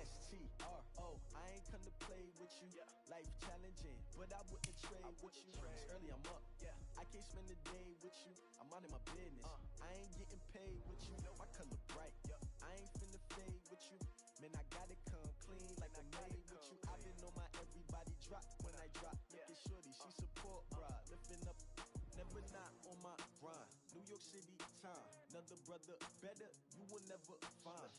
S-T-R-O. I ain't come to play with you. Life challenging, but I wouldn't trade with you. It's early, I'm up. I can't spend the day with you. I'm out of my business. I ain't getting paid with you. My color bright. I ain't finna fade with you. Man, I gotta come clean like I'm made with you. I've been on my everybody drop when I drop. Look at shorty, she support, bruh. Lifting up. Never not on my grind. New York City time. Another brother better, you will never find.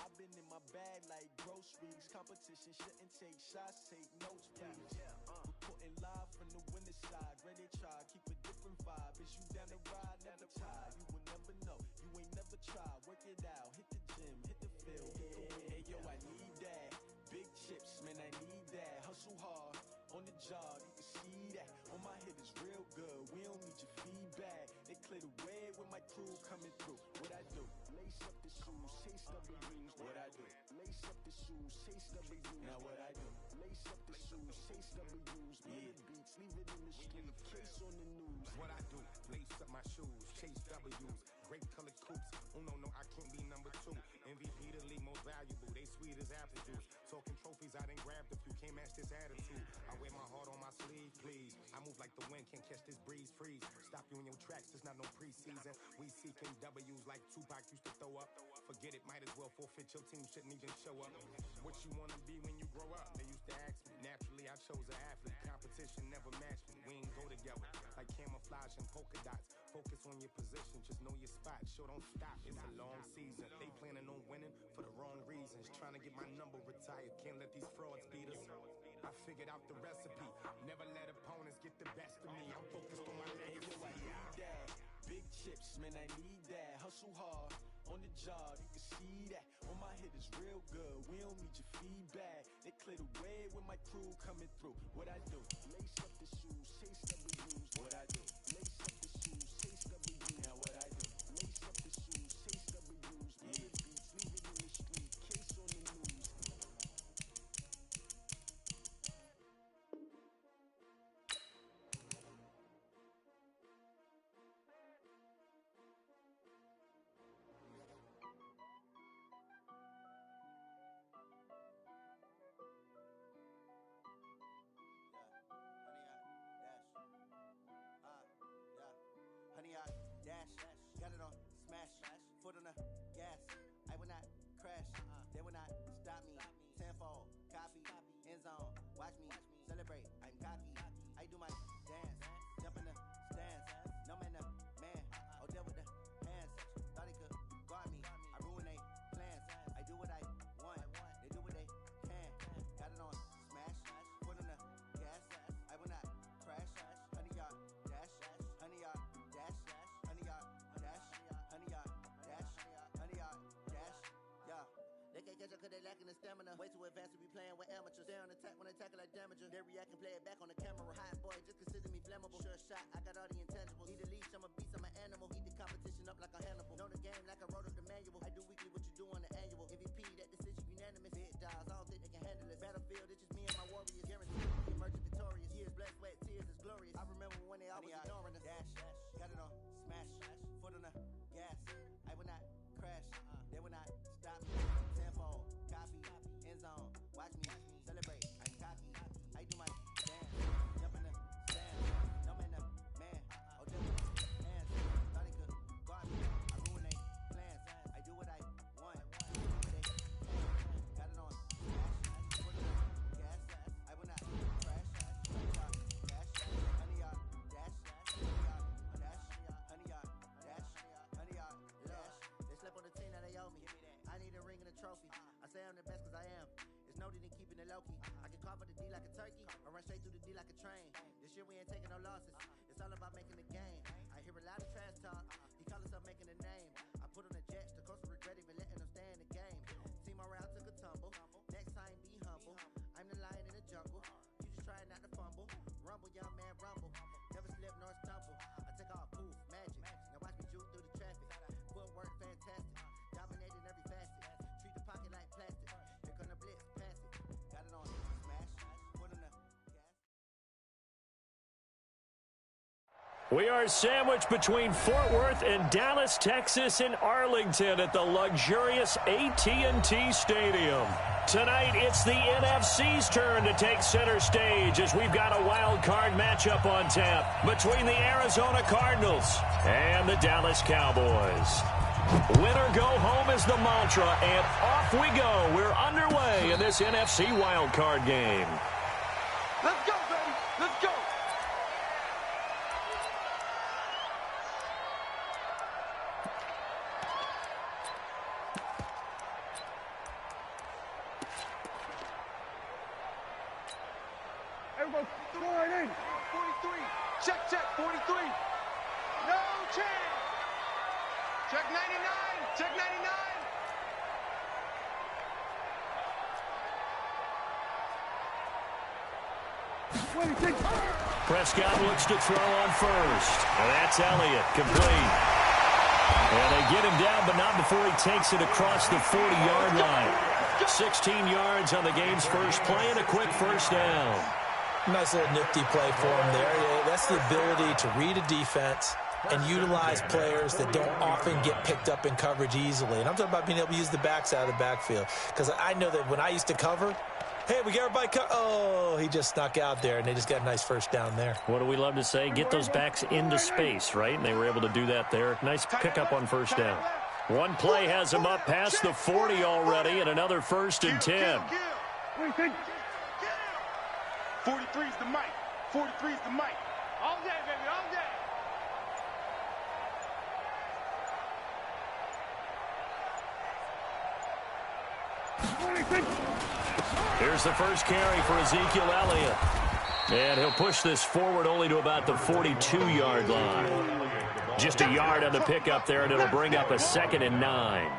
I've been in my bag like groceries. Competition shouldn't take shots, take notes, please. Reporting live from the winter side. Ready to try, keep a different vibe. Is you down the ride, never tired. You will never know, you ain't never tried. Work it out, hit the gym, hit the field, hit the wind. Hey yo, I need that. Big chips, man, I need that. Hustle hard, on the job, you can see that. On my head is real good, we don't need your feedback. They clear the way with my crew coming through. What I do? Lace up the shoes, chase W's. What I do? Lace up the shoes, chase W's. Now what I do? Lace up the shoes, chase W's. Yeah. Beats, leave it in the street, case on the news. What I do? Lace up my shoes, chase W's. Great colored coops. Oh no, I can't be number 2. MVP the league most valuable. They sweet as apple juice. Talking trophies, I done grabbed a few. Can't match this attitude. I wear my heart on my sleeve, please. I move like the wind, can't catch this breeze, freeze. Stop you in your tracks, there's not no preseason. We seeking W's like Tupac used to throw up. Forget it, might as well forfeit. Your team shouldn't even show up. What you wanna be when you grow up? They used to ask me. Naturally, I chose an athlete. Competition never matched me. We ain't go together like camouflage and polka dots. Focus on your position, just know your spot. Sure, don't stop. It's a long season. They planning on winning for the wrong reasons. Trying to get my number retired. Can't let these frauds beat us. I figured out the recipe. Never let opponents get the best of me. I'm focused on my legacy. I need that. Big chips, man, I need that. Hustle hard, on the job, you can see that. On my head is real good, we don't need your feedback. They clear the way with my crew coming through. What I do? Lace up the shoes, chase W's. What I do? Lace up the shoes, chase W's. Now what I do? Lace up the shoes, chase W's. Yeah. Beats, leave it in the street, case on the news. Honey, I dash, got it on smash, foot on the gas. I will not crash, they will not stop me. Tenfold, copy, end zone, watch me celebrate. I'm cocky, I do my dance, jump in the stands. No man, the man, oh, deal with the hands. Thought he could guard me, I ruin they plans. I do what I want, they do what they can. Got it on smash, foot on the gas. I will not crash, honey, y'all dash, honey, y'all dash, honey, y'all dash, honey, y'all dash, honey, y'all dash, yeah. They can't catch up cause they lacking the stamina. Way too advanced to be playing with amateurs. Stay on attack when they tackle like damager. They react and play it back on the camera. Hot boy, just consider me flammable. Sure shot, I got all the intangibles. Need a leash, I'm a beast, I'm an animal. Heat the competition up like a Hannibal. Know the game like I wrote up the manual. I do weekly what you do on the annual. MVP, that decision unanimous. Big dogs, I don't think they can handle it. Battlefield, it's just me and my warriors. Guaranteed, emerging victorious. Years, blood, sweat, tears, it's glorious. I remember when they always ignoring us. Dash, got it on smash, foot on the gas. I will not crash, they will not stop me. Tenfold, copy, end zone, watch me celebrate. I'm cocky, I do my dance, jump in the stand. No man, the man, oh, deal with hands. Thought he could guard me, I ruin they plans. I do what I want, do what they can. Got it on smash, put it on gas. I will not crash, honey, y'all dash, honey, y'all dash, honey, y'all dash, honey, y'all dash, honey, y'all dash. Slept on the team that they owe me. I need a ring and a trophy. I say I'm the best cause I am. It's no need in keeping it low-key. I can carve up the D like a turkey or run straight through the D like a train. This year we ain't taking no losses. It's all about making the game. I hear a lot of trash talk. He call himself making a name. I put on the jets. The coach will regret even letting them stay in the game. Team morale took a tumble. Next time be humble. I'm the lion in the jungle. You just try not to fumble. Rumble, young man, rumble. Never slip nor stumble. I take all poof, magic. Now watch me juke through the traffic. Footwork fantastic. Dominating every facet. Treat the pocket like plastic. Here come the blitz, pass it. Got it on smash. Put in the gas. We are sandwiched between Fort Worth and Dallas, Texas, and Arlington at the luxurious AT&T Stadium. Tonight, it's the NFC's turn to take center stage as we've got a wild card matchup on tap between the Arizona Cardinals and the Dallas Cowboys. Win or go home is the mantra, and off we go. We're underway in this NFC wild card game. Let's go, baby. Let's go. Everybody, score it in. 43. Check, 43. No chance. Check 99. Check 99. Prescott looks to throw on first. And that's Elliott, complete. And they get him down, but not before he takes it across the 40-yard line. 16 yards on the game's first play and a quick first down. Nice little nifty play for him there. Yeah, that's the ability to read a defense and utilize players that don't often get picked up in coverage easily. And I'm talking about being able to use the backside of the backfield. Because I know that when I used to cover, hey, we got everybody oh, he just snuck out there, and they just got a nice first down there. What do we love to say? Get those backs into space, right? And they were able to do that there. Nice pickup on first down. One play has him up past the 40 already, and another 1st and 10. 43's the mic. 43's the mic. All day, baby, all day. Here's the first carry for Ezekiel Elliott. And he'll push this forward only to about the 42-yard line. Just a yard on the pickup there, and it'll bring up a 2nd and 9.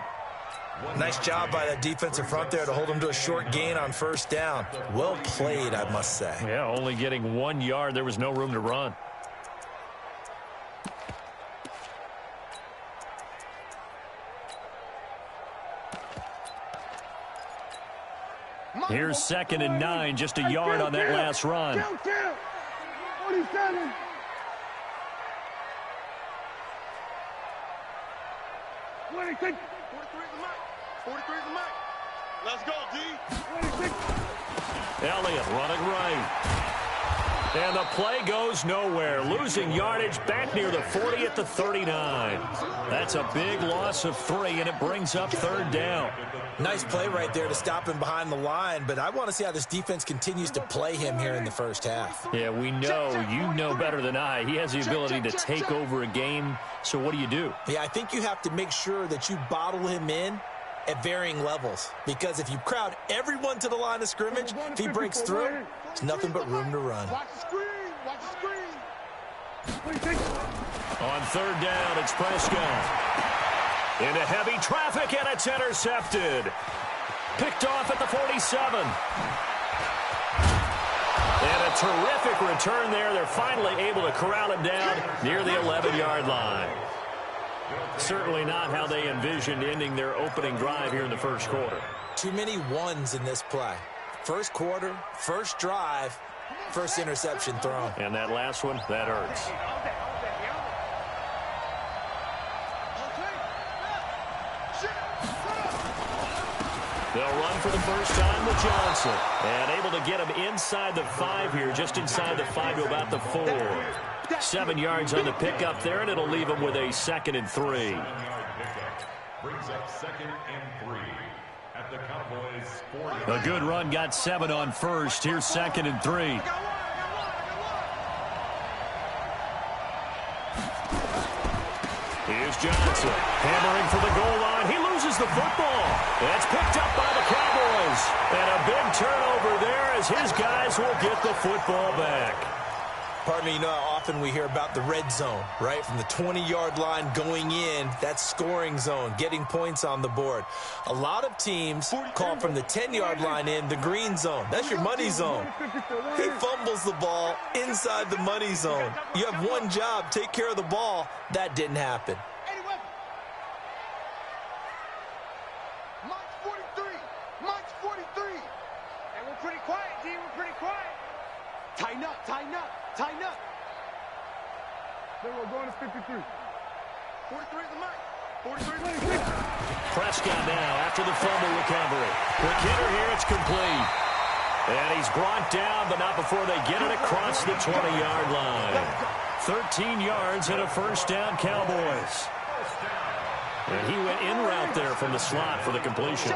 Nice job by that defensive front there to hold him to a short gain on first down. Well played, I must say. Yeah, only getting 1 yard. There was no room to run. Here's 2nd and 9, just a yard on that last run. 47. Let's go, D. Elliott running right. And the play goes nowhere. Losing yardage back near the 40 at the 39. That's a big loss of 3, and it brings up 3rd down. Nice play right there to stop him behind the line, but I want to see how this defense continues to play him here in the first half. Yeah, we know. You know better than I. He has the ability to take over a game, so what do? Yeah, I think you have to make sure that you bottle him in at varying levels, because if you crowd everyone to the line of scrimmage, if he breaks through, there's nothing but room to run. Watch the screen. Watch the screen. On 3rd down, it's Prescott. Into heavy traffic, and it's intercepted. Picked off at the 47. And a terrific return there. They're finally able to corral him down near the 11-yard line. Certainly not how they envisioned ending their opening drive here in the first quarter. Too many ones in this play. First quarter, first drive, first interception thrown. And that last one, that hurts. They'll run for the first time with Johnson. And able to get him inside the 5 here, just inside the 5 to about the 4. 7 yards on the pickup there, and it'll leave him with a 2nd and 3. Brings up 2nd and 3 at the Cowboys 40. A good run, got 7 on first. Here's 2nd and 3. Here's Johnson, hammering for the goal line. He loses the football. That's picked up by the Cowboys. And a big turnover there as his guys will get the football back. Pardon me, you know how often we hear about the red zone, right? From the 20-yard line going in, that's scoring zone, getting points on the board. A lot of teams call from the 10-yard line in the green zone. That's your money zone. He fumbles the ball inside the money zone. You have one job, take care of the ball. That didn't happen. March 43. March 43. And we're pretty quiet, D. We're pretty quiet. Tighten up, tighten up, tighten up. Then we're going to 53. 43 is the mic. 43 is the mic. Prescott now after the fumble recovery. Quick hitter here, it's complete. And he's brought down, but not before they get it across the 20-yard line. 13 yards and a first down, Cowboys. And he went in route there from the slot for the completion.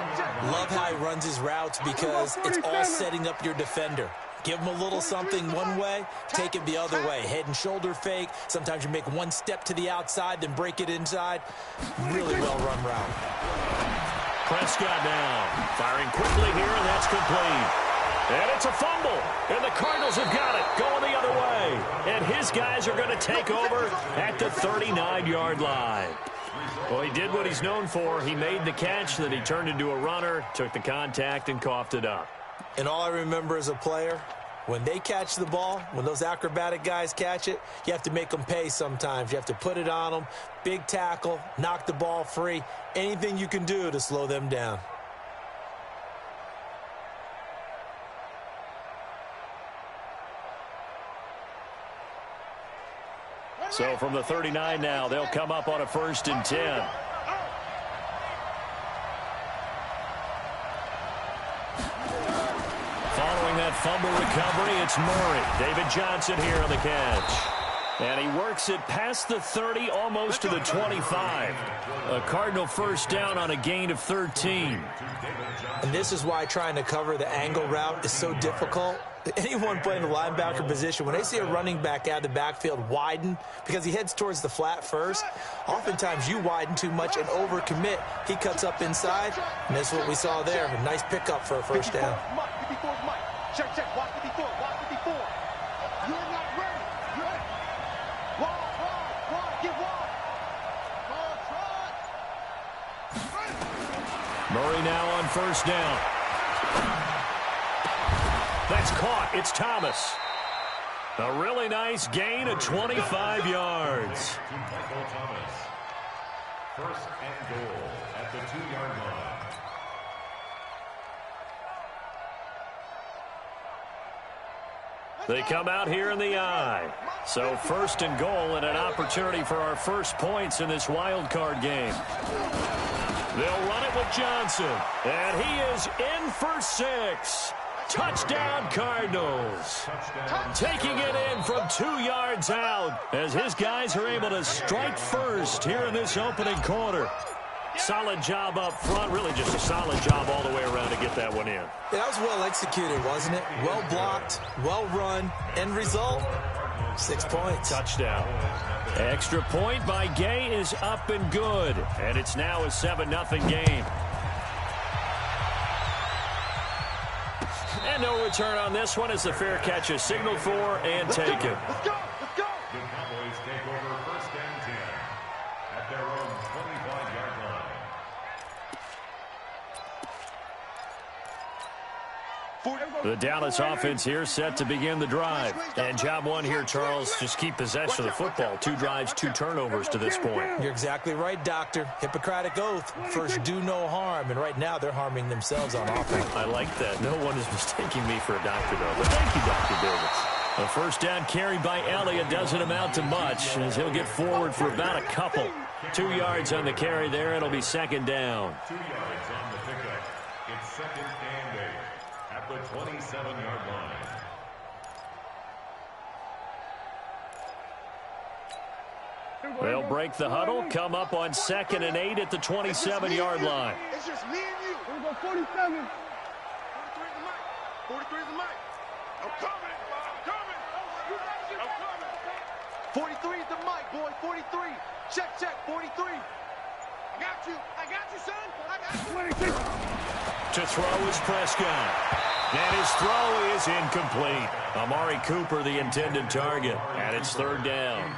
Love how he runs his routes because it's all setting up your defender. Give him a little something one way, take it the other way. Head and shoulder fake. Sometimes you make one step to the outside, then break it inside. Really well-run route. Prescott now firing quickly here, and that's complete. And it's a fumble, and the Cardinals have got it, going the other way. And his guys are going to take over at the 39-yard line. Well, he did what he's known for. He made the catch, then he turned into a runner, took the contact, and coughed it up. And all I remember as a player, when they catch the ball, when those acrobatic guys catch it, you have to make them pay sometimes. You have to put it on them, big tackle, knock the ball free, anything you can do to slow them down. So from the 39 now, they'll come up on a 1st and 10. Following that fumble recovery, it's Murray. David Johnson here on the catch. And he works it past the 30, almost to the 25. A Cardinal first down on a gain of 13. And this is why trying to cover the angle route is so difficult. Anyone playing the linebacker position, when they see a running back out of the backfield widen because he heads towards the flat first, oftentimes you widen too much and overcommit. He cuts up inside, and that's what we saw there. A nice pickup for a first down. Check, watch 54, watch 54. You're not ready. Wide, get wide. Murray now on first down. That's caught. It's Thomas. A really nice gain of 25 yards. Michael Thomas. First and goal at the 2-yard line. They come out here in the I. So 1st and goal and an opportunity for our first points in this wild card game. They'll run it with Johnson. And he is in for 6. Touchdown, Cardinals. Taking it in from 2 yards out as his guys are able to strike first here in this opening quarter. Solid job up front, really just a solid job all the way around to get that one in. Yeah, that was well executed, wasn't it? Well blocked, well run, end result, 6 points. Touchdown. Extra point by Gay is up and good, and it's now a 7-0 game. And no return on this one as the fair catch is signaled for and taken. Let's go. The Cowboys take over 1st and 10 at their own 25-yard line. The Dallas offense here set to begin the drive. And job one here, Charles, just keep possession of the football. 2 drives, 2 turnovers to this point. You're exactly right, Doctor. Hippocratic oath. First, do no harm. And right now, they're harming themselves on offense. I like that. No one is mistaking me for a doctor, though. But thank you, Dr. Davis. A first down carry by Elliott doesn't amount to much as he'll get forward for about a couple. 2 yards on the carry there. It'll be 2nd down. 2 yards on the pickup. It's 2nd and 8 at the 27-yard line. They'll break the huddle, come up on 2nd and 8 at the 27-yard line. It's just me and you. Here we go, 47. 43 is the mic. I'm coming. 43 is the mic, boy. 43. Check, 43. I got you, son. I got you. 26. To throw is Prescott. And his throw is incomplete. Amari Cooper, the intended target. And it's 3rd down.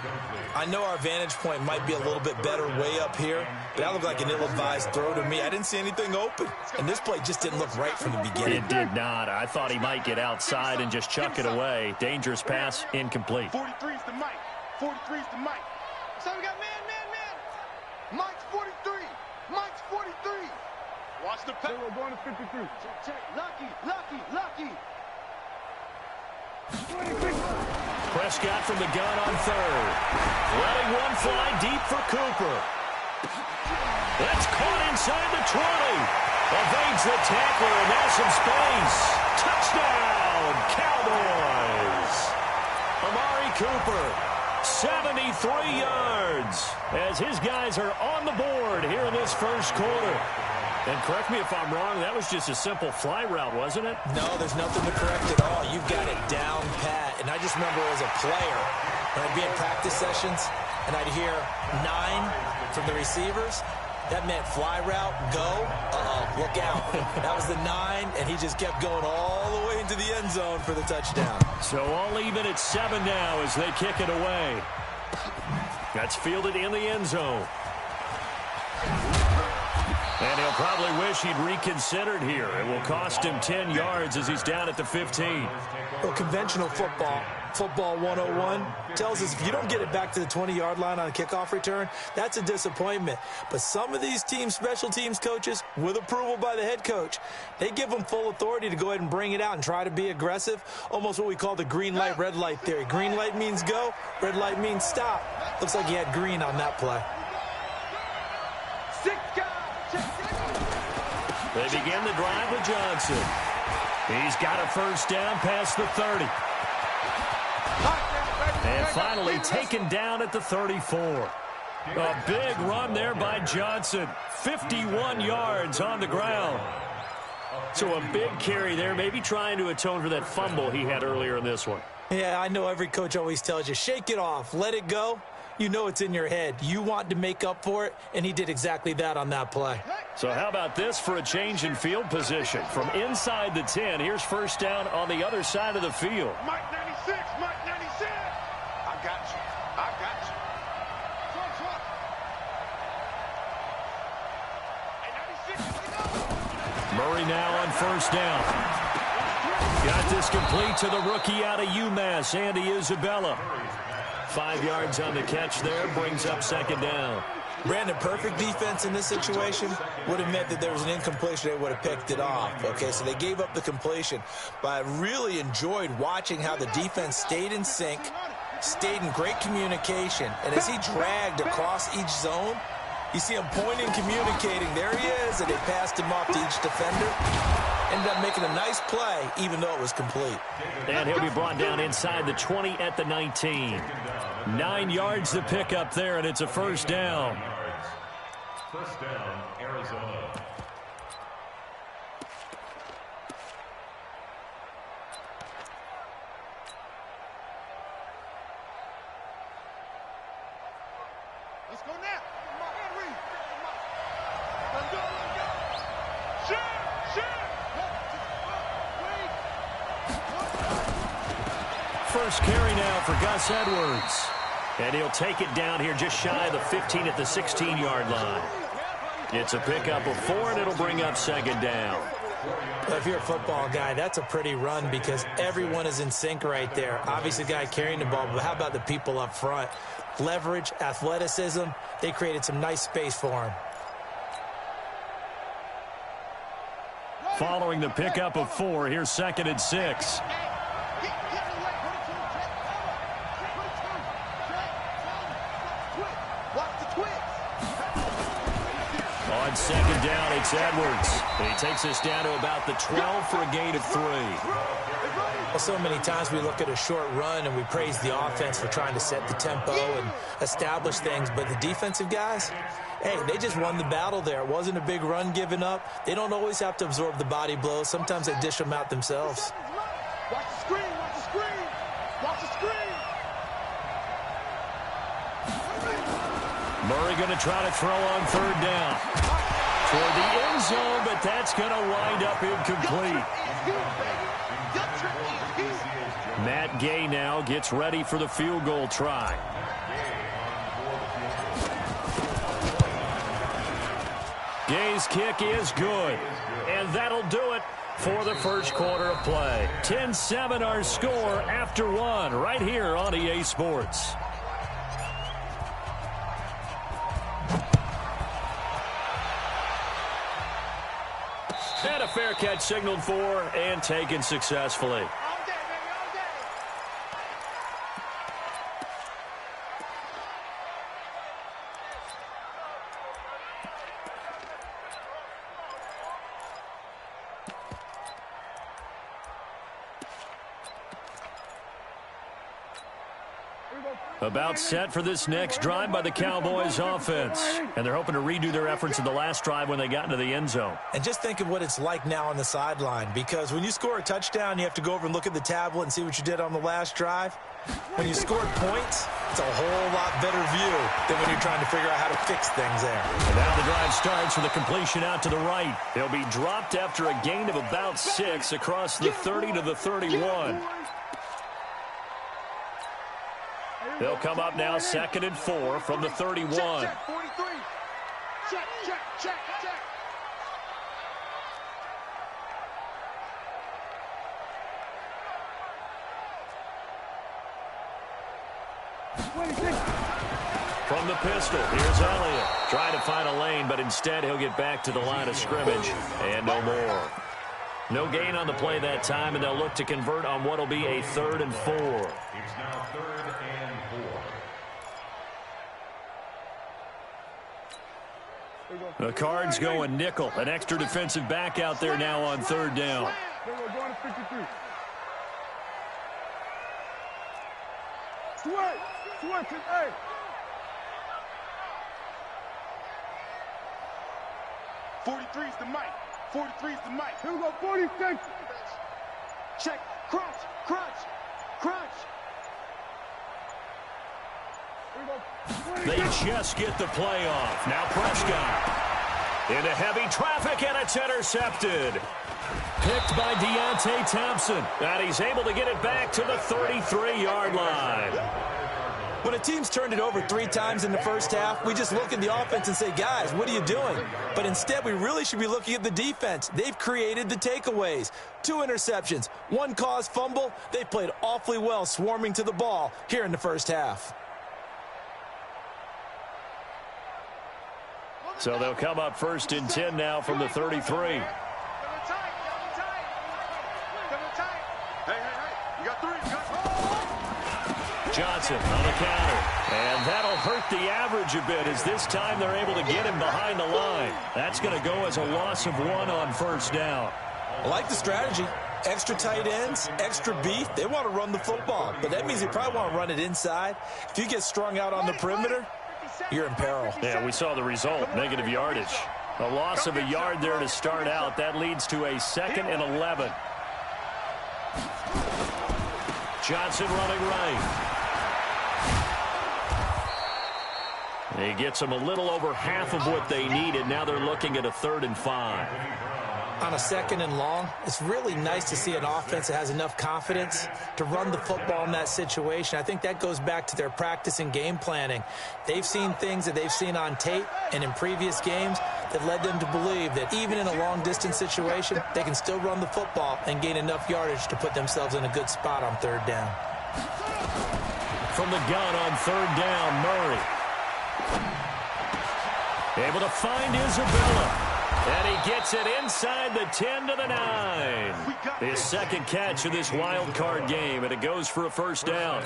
I know our vantage point might be a little bit better way up here, but that looked like an ill-advised throw to me. I didn't see anything open. And this play just didn't look right from the beginning. It did not. I thought he might get outside and just chuck it away. Dangerous pass, incomplete. 43 is the mic. 43 is the mic. So we got man. Mike's 43. Mike's 43. Watch the pass. We're going to 53. Check. Lucky. 26. Prescott from the gun on third. Letting one fly deep for Cooper. That's caught inside the 20. Evades the tackler, and now some space. Touchdown, Cowboys. Amari Cooper, 73 yards, as his guys are on the board here in this first quarter. And correct me if I'm wrong, that was just a simple fly route, wasn't it? No, there's nothing to correct at all. You've got it down pat. And I just remember as a player, when I'd be in practice sessions, and I'd hear 9 from the receivers, that meant fly route, go, look out. That was the 9, and he just kept going all the way into the end zone for the touchdown. So all even at 7 now as they kick it away. That's fielded in the end zone. And he'll probably wish he'd reconsidered here. It will cost him 10 yards as he's down at the 15. Well, conventional football 101, tells us if you don't get it back to the 20-yard line on a kickoff return, that's a disappointment. But some of these special teams coaches, with approval by the head coach, they give them full authority to go ahead and bring it out and try to be aggressive, almost what we call the green light, red light theory. Green light means go, red light means stop. Looks like he had green on that play. They begin the drive with Johnson. He's got a first down past the 30. And finally taken down at the 34. A big run there by Johnson. 51 yards on the ground. So a big carry there, maybe trying to atone for that fumble he had earlier in this one. Yeah, I know every coach always tells you, shake it off, let it go. You know it's in your head. You want to make up for it, and he did exactly that on that play. So how about this for a change in field position? From inside the 10, here's first down on the other side of the field. Mike 96, Mike 96. I got you. I got you. Hey, 96, Murray now on first down. Got this complete to the rookie out of UMass, Andy Isabella. 5 yards on the catch there, brings up second down. Brandon, perfect defense in this situation would have meant that there was an incompletion. They would have picked it off. Okay, so they gave up the completion. But I really enjoyed watching how the defense stayed in sync, stayed in great communication. And as he dragged across each zone, you see him pointing, communicating. There he is, and they passed him off to each defender. Ended up making a nice play, even though it was complete. And he'll be brought down inside the 20 at the 19. 9 yards to pick up there, and it's a first down. First down, Arizona. let's go now. Let's go. First carry now for Gus Edwards. And he'll take it down here just shy of the 15 at the 16-yard line. It's a pickup of 4, and it'll bring up second down. If you're a football guy, that's a pretty run because everyone is in sync right there. Obviously, the guy carrying the ball, but how about the people up front? Leverage, athleticism, they created some nice space for him. Following the pickup of 4, here's second and 6. On second down, it's Edwards. And he takes us down to about the 12 for a gain of 3. Well, so many times we look at a short run and we praise the offense for trying to set the tempo and establish things. But the defensive guys, hey, they just won the battle there. It wasn't a big run given up. They don't always have to absorb the body blows. Sometimes they dish them out themselves. Watch the screen, watch the screen, watch the screen. Murray going to try to throw on third down. Toward the end zone, but that's going to wind up incomplete. Matt Gay now gets ready for the field goal try. Gay's kick is good, and that'll do it for the first quarter of play. 10-7 our score after 1 right here on EA Sports. And a fair catch signaled for and taken successfully. About set for this next drive by the Cowboys offense. And they're hoping to redo their efforts in the last drive when they got into the end zone. And just think of what it's like now on the sideline, because when you score a touchdown, you have to go over and look at the tablet and see what you did on the last drive. When you scored points, it's a whole lot better view than when you're trying to figure out how to fix things there. And now the drive starts with a completion out to the right. They'll be dropped after a gain of about 6 across the 30 to the 31. They'll come up now 2nd and 4 from the 31. Check, 43. Check, check, check, check. From the pistol, here's Elliott. Trying to find a lane, but instead he'll get back to the line of scrimmage. And no more. No gain on the play that time, and they'll look to convert on what will be a 3rd and 4. It's now 3rd and 4. The Cards going nickel. An extra defensive back out there now on 3rd down. Going to 53. Switch it, hey. '43's the mic. 43's the mic. Here we go, 46. Check. Crunch, crunch, crunch. They just get the play off. Now Prescott. Into heavy traffic, and it's intercepted. Picked by Deontay Thompson. And he's able to get it back to the 33-yard line. When a team's turned it over 3 times in the first half, we just look at the offense and say, guys, what are you doing? But instead, we really should be looking at the defense. They've created the takeaways. 2 interceptions, 1 caused fumble. They've played awfully well swarming to the ball here in the first half. So they'll come up 1st and 10 now from the 33. Johnson on the counter. And that'll hurt the average a bit, as this time they're able to get him behind the line. That's going to go as a loss of 1 on 1st down. I like the strategy. Extra tight ends, extra beef. They want to run the football, but that means they probably want to run it inside. If you get strung out on the perimeter, you're in peril. Yeah, we saw the result, negative yardage. A loss of a yard there to start out. That leads to a 2nd and 11. Johnson running right. He gets them a little over half of what they needed. Now they're looking at a 3rd and 5. On a 2nd and long, it's really nice to see an offense that has enough confidence to run the football in that situation. I think that goes back to their practice and game planning. They've seen things that they've seen on tape and in previous games that led them to believe that even in a long-distance situation, they can still run the football and gain enough yardage to put themselves in a good spot on 3rd down. From the gun on 3rd down, Murray. Able to find Isabella. And he gets it inside the 10 to the 9. His 2nd catch of this wild card game, and it goes for a 1st down.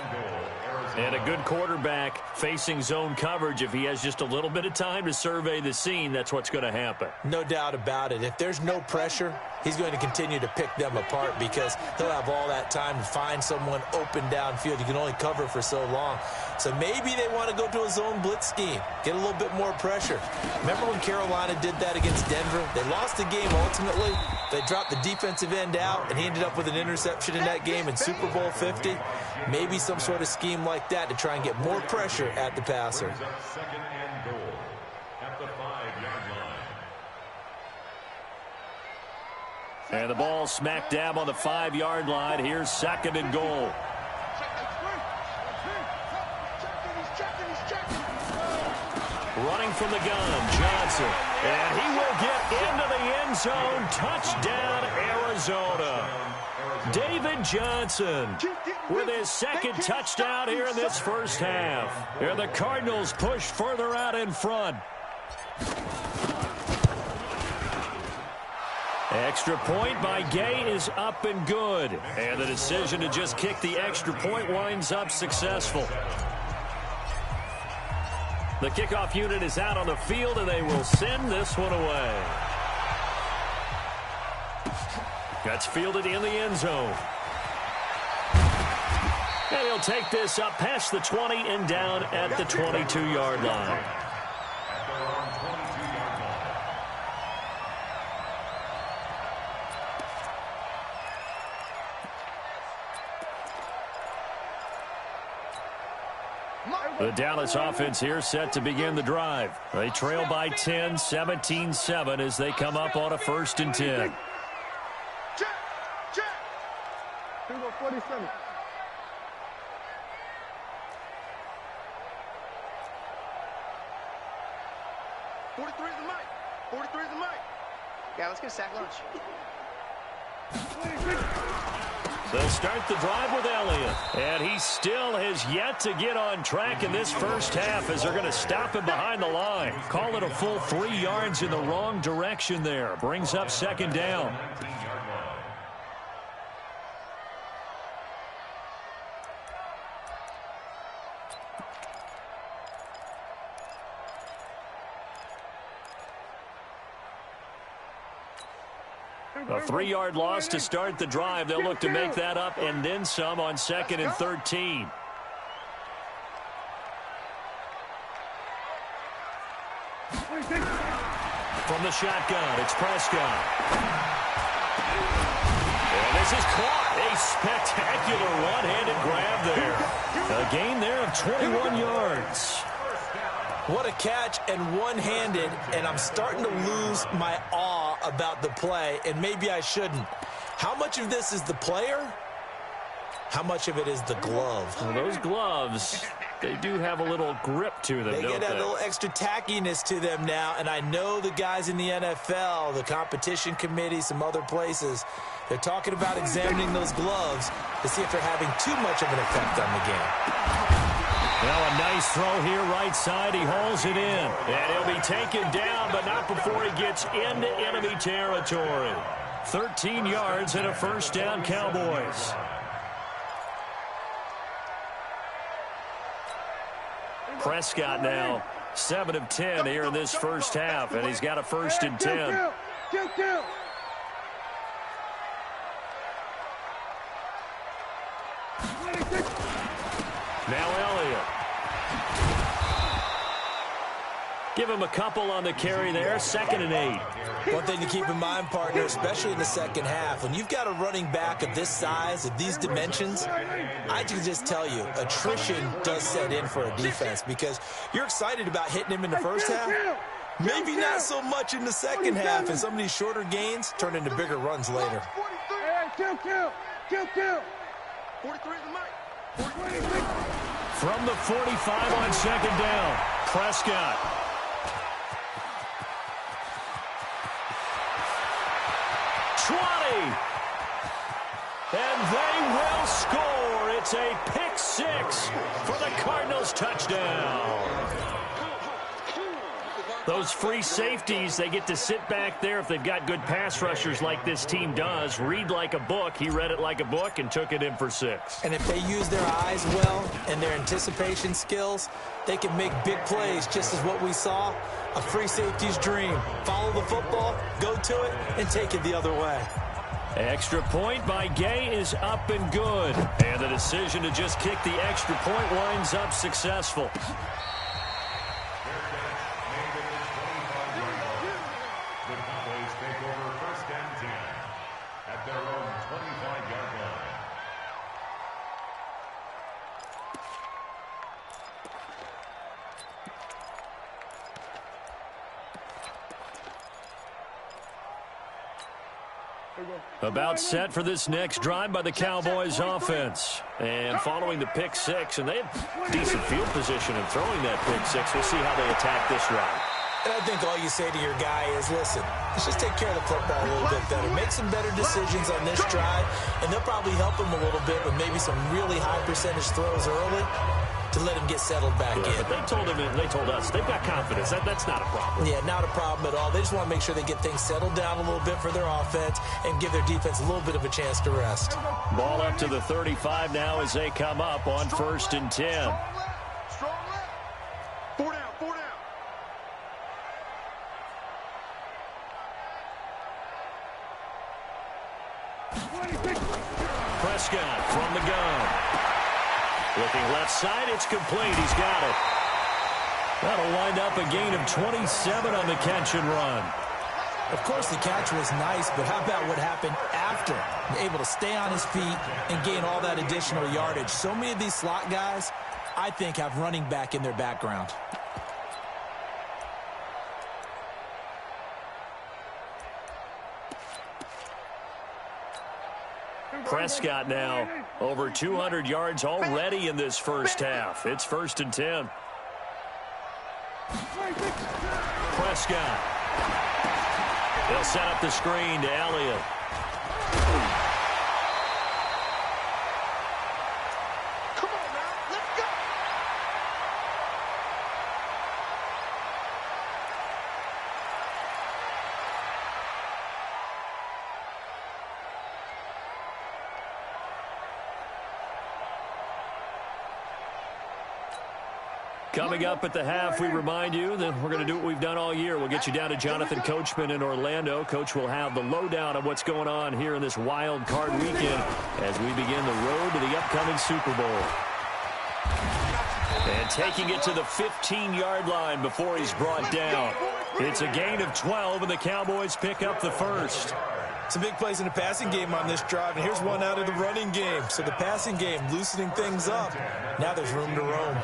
And a good quarterback facing zone coverage. If he has just a little bit of time to survey the scene, that's what's going to happen. No doubt about it. If there's no pressure, he's going to continue to pick them apart because he'll have all that time to find someone open downfield. You can only cover for so long. So maybe they want to go to a zone blitz scheme, get a little bit more pressure. Remember when Carolina did that against Denver? They lost the game ultimately. They dropped the defensive end out, and he ended up with an interception in that game in Super Bowl 50. Maybe some sort of scheme like that to try and get more pressure at the passer. 2nd and goal at the 5-yard line. And the ball smack dab on the 5-yard line. Here's 2nd and goal. Running from the gun, Johnson. And he will get into the end zone. Touchdown, Arizona. David Johnson with his 2nd touchdown here in this first half. And the Cardinals push further out in front. Extra point by Gay is up and good. And the decision to just kick the extra point winds up successful. The kickoff unit is out on the field, and they will send this one away. That's fielded in the end zone. And he'll take this up past the 20 and down at the 22-yard line. The Dallas offense here set to begin the drive. They trail by 10, 17-7 as they come up on a 1st and 10. Check. 47. Yeah, let's get a sack lunch. They'll start the drive with Elliott. And he still has yet to get on track in this first half as they're going to stop him behind the line. Call it a full 3 yards in the wrong direction there. Brings up 2nd down. A 3-yard loss to start the drive. They'll look to make that up and then some on 2nd and 13. From the shotgun, it's Prescott. And this is caught. A spectacular one-handed grab there. A gain there of 21 yards. What a catch, and one-handed, and I'm starting to lose my awe about the play, and maybe I shouldn't. How much of this is the player? How much of it is the glove? Well, those gloves, they do have a little grip to them, They don't get a they? little extra tackiness to them now, and I know the guys in the NFL, the competition committee, some other places, they're talking about examining those gloves to see if they're having too much of an effect on the game. Well, a nice throw here right side. He hauls it in. And he'll be taken down, but not before he gets into enemy territory. 13 yards and a 1st down, Cowboys. Prescott now 7 of 10 here in this first half, and he's got a 1st and 10. Now Elliott. Give him a couple on the carry there. 2nd and 8. One thing to keep in mind, partner, especially in the second half, when you've got a running back of this size, of these dimensions, I can just tell you, attrition does set in for a defense because you're excited about hitting him in the first half. Maybe not so much in the second half, and some of these shorter gains turn into bigger runs later. Kill. 43 is the mic. From the 45 on 2nd down, Prescott. And they will score. It's a pick 6 for the Cardinals touchdown. Those free safeties, they get to sit back there if they've got good pass rushers like this team does. Read like a book. He read it like a book and took it in for 6. And if they use their eyes well and their anticipation skills, they can make big plays, just as what we saw. A free safety's dream. Follow the football, go to it, and take it the other way. Extra point by Gay is up and good. And the decision to just kick the extra point winds up successful. The Cowboys take over 1st and 10 at their own 25-yard line. About set for this next drive by the Cowboys offense. And following the pick 6, and they have decent field position in throwing that pick 6. We'll see how they attack this drive. And I think all you say to your guy is, listen, let's just take care of the football a little bit better. Make some better decisions on this drive, and they'll probably help him a little bit with maybe some really high percentage throws early to let him get settled back in. But they told us they've got confidence. That's not a problem. Yeah, not a problem at all. They just want to make sure they get things settled down a little bit for their offense and give their defense a little bit of a chance to rest. Ball up to the 35 now as they come up on 1st and 10. Strong left. 4 down. Prescott from the gun. Looking left side, it's complete. He's got it. That'll wind up a gain of 27 on the catch and run. Of course, the catch was nice, but how about what happened after? Able to stay on his feet and gain all that additional yardage. So many of these slot guys, I think, have running back in their background. Prescott now over 200 yards already in this first half. It's 1st and 10. Prescott. They'll set up the screen to Elliott. Come on now, let's go. Coming up at the half, we remind you that we're going to do what we've done all year. We'll get you down to Jonathan Coachman in Orlando. Coach will have the lowdown of what's going on here in this wild card weekend as we begin the road to the upcoming Super Bowl. And taking it to the 15-yard line before he's brought down. It's a gain of 12, and the Cowboys pick up the first. Some big plays in the passing game on this drive, and here's one out of the running game. So the passing game loosening things up. Now there's room to roam.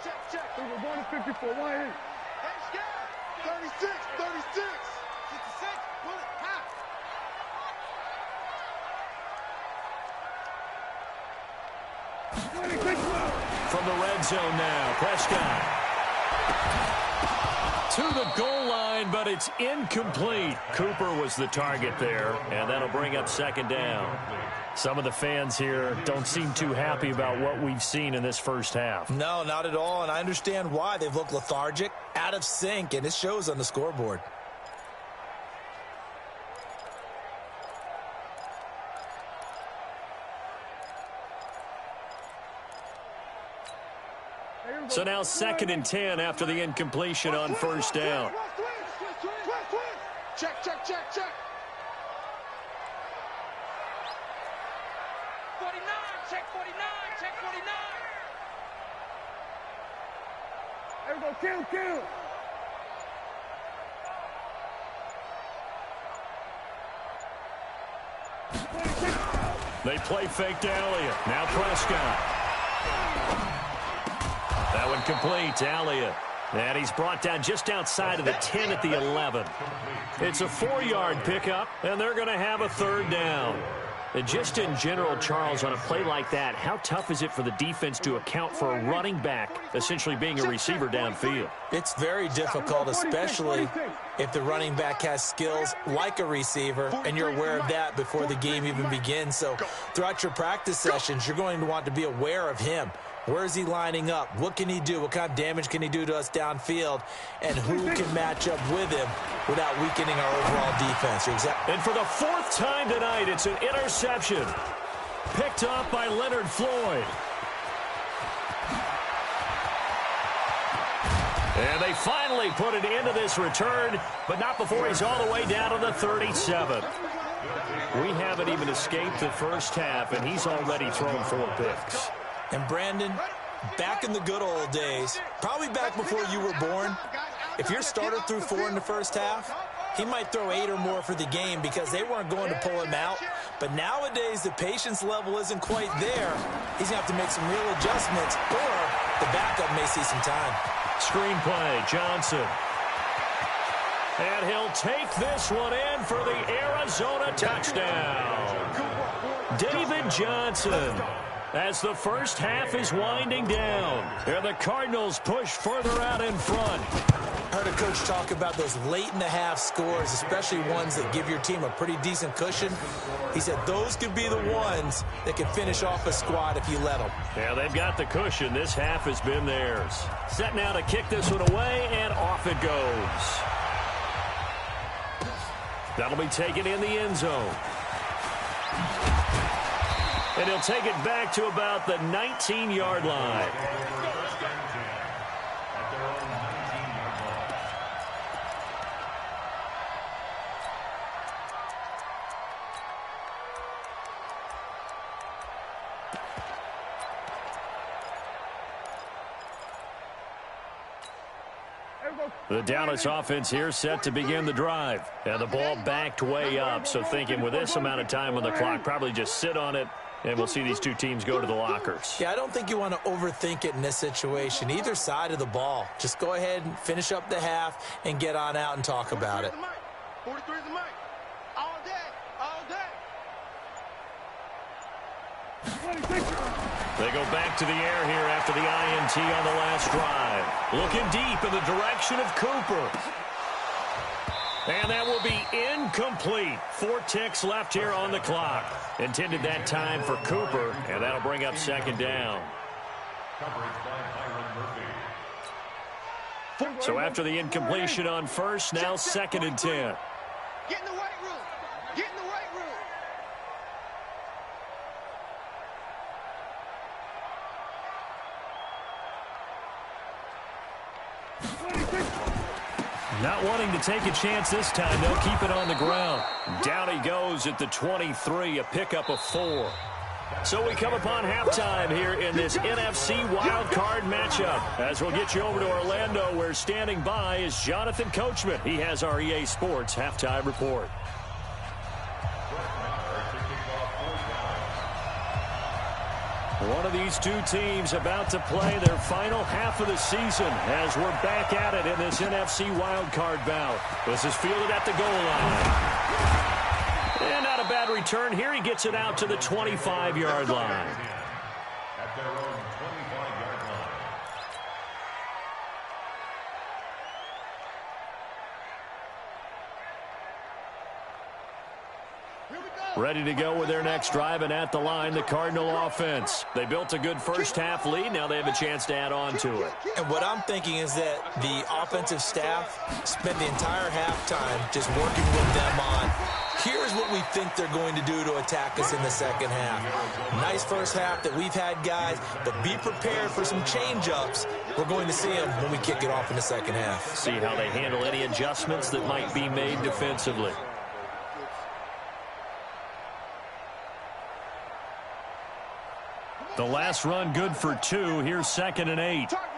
Check, check. We were 154, 180. 36, 36. 66, pull it, high. From the red zone now, Prescott. To the goal line, but it's incomplete. Cooper was the target there, and that'll bring up 2nd down. Some of the fans here don't seem too happy about what we've seen in this first half. No, not at all, and I understand why. They've looked lethargic, out of sync, and it shows on the scoreboard. So now 2nd and 10 after the incompletion on 1st down. Check, check, check, check. 49, check 49, check 49. There we go, kill. They play fake to Elliott. Now Prescott. That one complete to Elliott. And he's brought down just outside of the 10 at the 11. It's a 4-yard pickup, and they're going to have a 3rd down. And just in general, Charles, on a play like that, how tough is it for the defense to account for a running back essentially being a receiver downfield? It's very difficult, especially if the running back has skills like a receiver, and you're aware of that before the game even begins. So throughout your practice sessions, you're going to want to be aware of him. Where is he lining up? What can he do? What kind of damage can he do to us downfield? And who can match up with him without weakening our overall defense? And for the 4th time tonight, it's an interception. Picked up by Leonard Floyd. And they finally put an end to this return, but not before he's all the way down to the 37. We haven't even escaped the first half, and he's already thrown 4 picks. And Brandon, back in the good old days, probably back before you were born, if your starter threw 4 in the first half, he might throw 8 or more for the game because they weren't going to pull him out. But nowadays, the patience level isn't quite there. He's going to have to make some real adjustments, or the backup may see some time. Screenplay, Johnson. And he'll take this one in for the Arizona touchdown. David Johnson. As the first half is winding down, and the Cardinals push further out in front. I heard a coach talk about those late-in-the-half scores, especially ones that give your team a pretty decent cushion. He said those could be the ones that can finish off a squad if you let them. Yeah, they've got the cushion. This half has been theirs. Set now to kick this one away, and off it goes. That'll be taken in the end zone. And he'll take it back to about the 19-yard line. The Dallas offense here set to begin the drive. And the ball backed way up, so thinking with this amount of time on the clock, probably just sit on it, and we'll see these two teams go to the lockers. Yeah, I don't think you want to overthink it in this situation. Either side of the ball. Just go ahead and finish up the half and get on out and talk about it. 43 is the mic. All day, all day. They go back to the air here after the INT on the last drive. Looking deep in the direction of Cooper. And that will be incomplete. 4 ticks left here on the clock. Intended that time for Cooper, and that'll bring up second down. So after the incompletion on first, now second and 10. Get in the weight room. Get in the weight room. Not wanting to take a chance this time, they'll keep it on the ground. Down he goes at the 23, a pickup of 4. So we come upon halftime here in this NFC wildcard matchup. As we'll get you over to Orlando, where standing by is Jonathan Coachman. He has our EA Sports halftime report. One of these two teams about to play their final half of the season as we're back at it in this NFC wildcard bout. This is fielded at the goal line. And not a bad return here. He gets it out to the 25-yard line. At their own 25-yard line. Ready to go with their next drive, and at the line, the Cardinal offense. They built a good first-half lead. Now they have a chance to add on to it. And what I'm thinking is that the offensive staff spent the entire halftime just working with them on, here's what we think they're going to do to attack us in the second half. Nice first half that we've had, guys, but be prepared for some change-ups. We're going to see them when we kick it off in the second half. See how they handle any adjustments that might be made defensively. The last run good for 2. Here's second and 8. Target.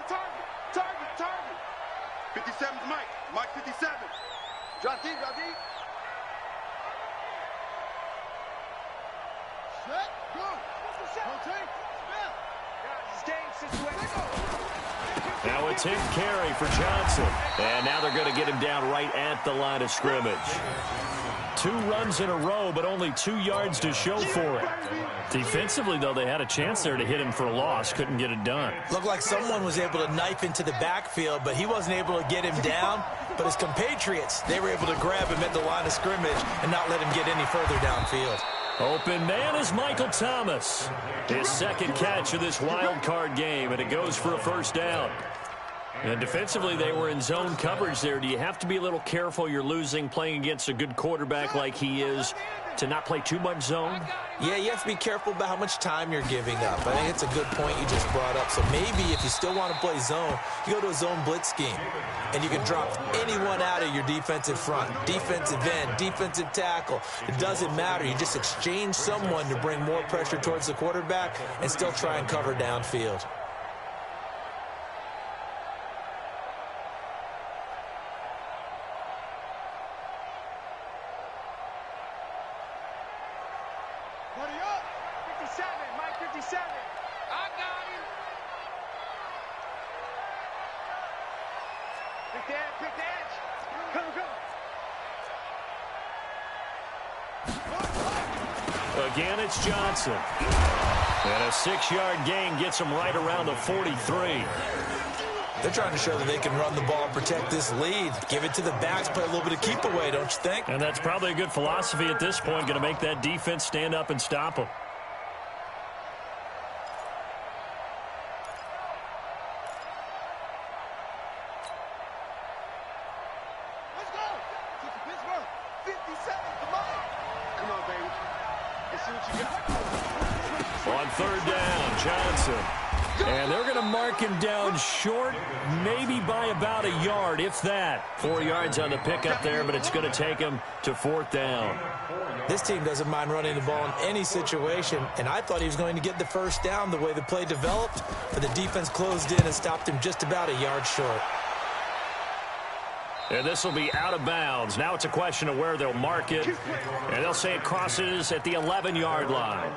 57's Mike. Mike 57. Drop deep. Set, go. Rotate, spin. Now it's hit carry for Johnson. And now they're going to get him down right at the line of scrimmage. 2 runs in a row, but only 2 yards to show for it. Defensively, though, they had a chance there to hit him for a loss. Couldn't get it done. Looked like someone was able to knife into the backfield, but he wasn't able to get him down. But his compatriots, they were able to grab him at the line of scrimmage and not let him get any further downfield. Open man is Michael Thomas. His second catch of this wild card game, and it goes for a first down. And defensively, they were in zone coverage there. Do you have to be a little careful? You're losing playing against a good quarterback like he is to not play too much zone? Yeah, you have to be careful about how much time you're giving up. I think it's a good point you just brought up. So maybe if you still want to play zone, you go to a zone blitz scheme. And you can drop anyone out of your defensive front, defensive end, defensive tackle. It doesn't matter. You just exchange someone to bring more pressure towards the quarterback and still try and cover downfield. Again, it's Johnson. And a 6-yard gain gets him right around the 43. They're trying to show that they can run the ball, protect this lead. Give it to the backs, play a little bit of keep away, don't you think? And that's probably a good philosophy at this point, going to make that defense stand up and stop them. Let's go. Pittsburgh. 57, come on. Come on, baby. Let's see what you got. on third down, Johnson. And they're going to mark him down short, maybe by about a yard, if that. 4 yards on the pickup there, but it's going to take him to fourth down. This team doesn't mind running the ball in any situation, and I thought he was going to get the first down the way the play developed, but the defense closed in and stopped him just about a yard short. And this will be out of bounds. Now it's a question of where they'll mark it, and they'll say it crosses at the 11-yard line.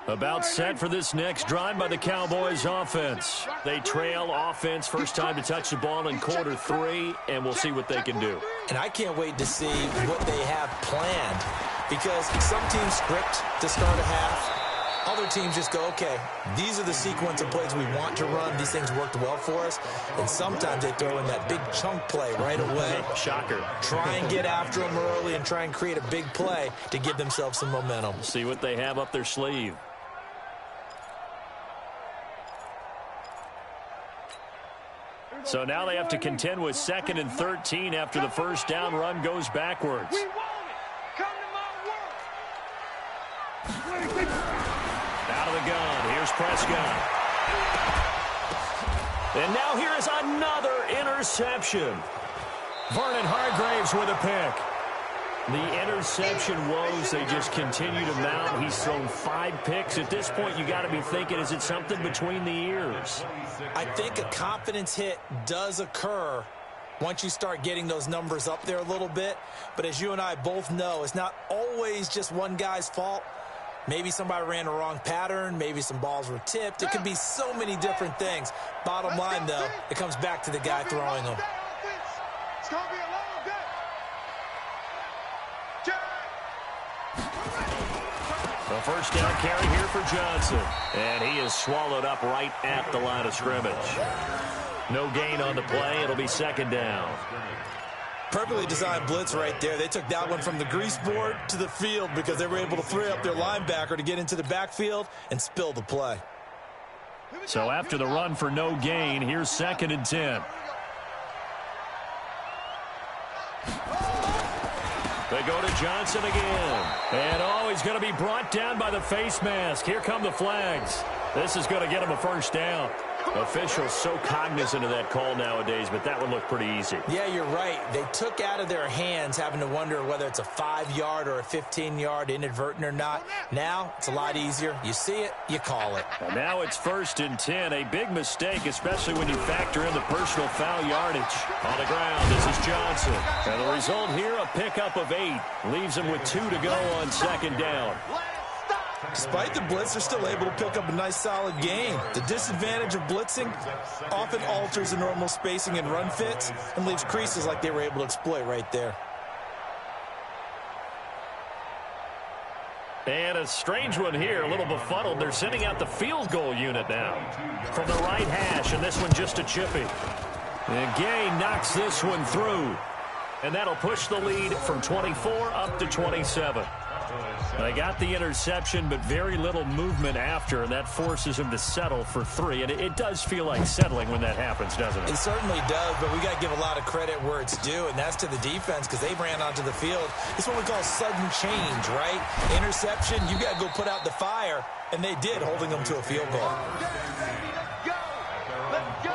About set for this next drive by the Cowboys offense. They trail offense, first time to touch the ball in quarter 3, and we'll see what they can do. And I can't wait to see what they have planned, because some teams script to start a half. Other teams just go, okay, these are the sequence of plays we want to run. These things worked well for us. And sometimes they throw in that big chunk play right away. Shocker. Try and get after them early and try and create a big play to give themselves some momentum. See what they have up their sleeve. So now they have to contend with 2nd and 13 after the first down run goes backwards. We want it. Come to my work. Out of the gun. Here's Prescott. And now here is another interception. Vernon Hargraves with a pick. The interception woes, they just continue to mount. He's thrown 5 picks. At this point, you got to be thinking, is it something between the ears? I think a confidence hit does occur once you start getting those numbers up there a little bit. But as you and I both know, it's not always just one guy's fault. Maybe somebody ran a wrong pattern. Maybe some balls were tipped. It could be so many different things. Bottom line, though, it comes back to the guy throwing them. It's going to be a long day. The first down carry here for Johnson. And he is swallowed up right at the line of scrimmage. No gain on the play. It'll be 2nd down. Perfectly designed blitz right there. They took that one from the grease board to the field because they were able to free up their linebacker to get into the backfield and spill the play. So after the run for no gain, here's 2nd and 10. They go to Johnson again. And he's going to be brought down by the face mask. Here come the flags. This is going to get him a first down. Officials so cognizant of that call nowadays, but that would look pretty easy. Yeah, you're right. They took out of their hands having to wonder whether it's a 5-yard or a 15-yard inadvertent or not. Now it's a lot easier. You see it, you call it. And now it's 1st and 10. A big mistake, especially when you factor in the personal foul yardage. On the ground, this is Johnson. And the result here, a pickup of 8. Leaves him with 2 to go on 2nd down. Despite the blitz, they're still able to pick up a nice, solid gain. The disadvantage of blitzing often alters the normal spacing and run fits and leaves creases like they were able to exploit right there. And a strange one here, a little befuddled. They're sending out the field goal unit now from the right hash, and this one just a chippy. And Gay knocks this one through, and that'll push the lead from 24 up to 27. They got the interception, but very little movement after, and that forces him to settle for 3. And it does feel like settling when that happens, doesn't it? It certainly does, but we got to give a lot of credit where it's due, and that's to the defense because they ran onto the field. It's what we call sudden change, right? Interception, you got to go put out the fire, and they did, holding them to a field goal. Let's go.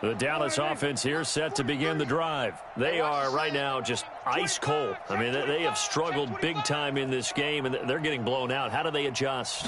The Dallas offense here set to begin the drive. They are right now just ice cold. I mean, they have struggled big time in this game, and they're getting blown out. How do they adjust?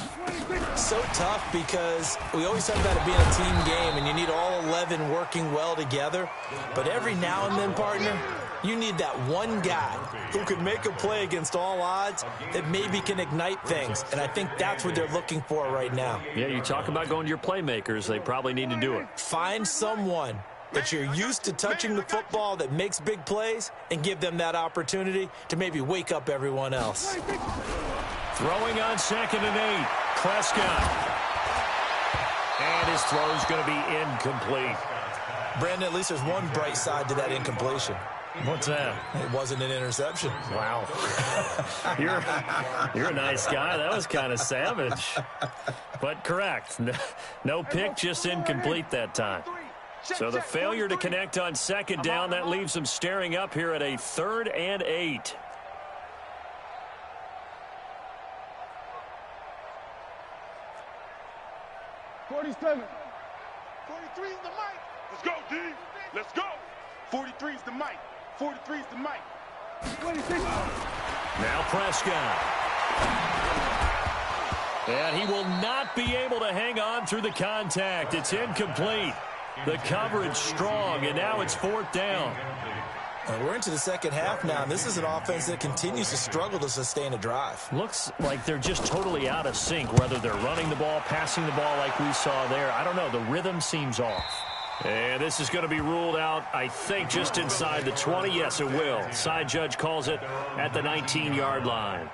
So tough because we always talk about it being a team game, and you need all 11 working well together. But every now and then, partner, you need that one guy who can make a play against all odds that maybe can ignite things. And I think that's what they're looking for right now. Yeah, you talk about going to your playmakers. They probably need to do it. Find someone that you're used to touching the football that makes big plays and give them that opportunity to maybe wake up everyone else. Throwing on 2nd and 8. Prescott. And his throw is going to be incomplete. Brandon, at least there's one bright side to that incompletion. What's that? It wasn't an interception. Wow. You're a nice guy. That was kind of savage. But correct. No pick, just incomplete that time. So the failure to connect on second down, that leaves them staring up here at a 3rd and 8. '47. 43 is the mic. Let's go, D. Let's go. 43 is the mic. 43 is the mic. 26. Now Prescott. And he will not be able to hang on through the contact. It's incomplete. The coverage strong, and now it's 4th down. We're into the second half now, and this is an offense that continues to struggle to sustain a drive. Looks like they're just totally out of sync, whether they're running the ball, passing the ball like we saw there. I don't know. The rhythm seems off. And this is going to be ruled out, I think, just inside the 20. Yes, it will. Side judge calls it at the 19-yard line.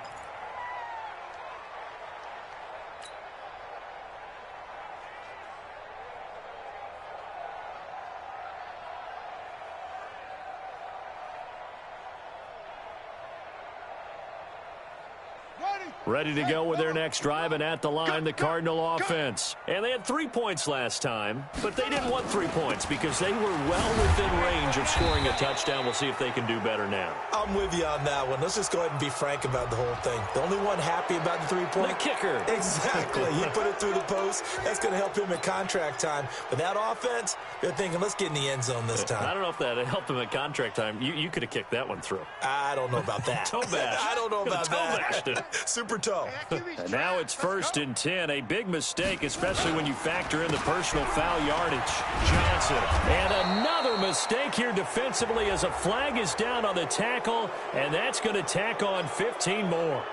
Ready to go with their next drive, and at the line, the Cardinal offense. And they had 3 points last time, but they didn't want 3 points because they were well within range of scoring a touchdown. We'll see if they can do better now. I'm with you on that one. Let's just go ahead and be frank about the whole thing. The only one happy about the 3-point? The kicker. Exactly. He put it through the post. That's going to help him at contract time. But that offense, they're thinking, let's get in the end zone this time. I don't know if that helped him at contract time. You could have kicked that one through. I don't know about that. Toe bash. I don't know about that. Toe Super toe. And now it's 1st and 10. A big mistake, especially when you factor in the personal foul yardage. Johnson. And another mistake here defensively as a flag is down on the tackle, and that's going to tack on 15 more.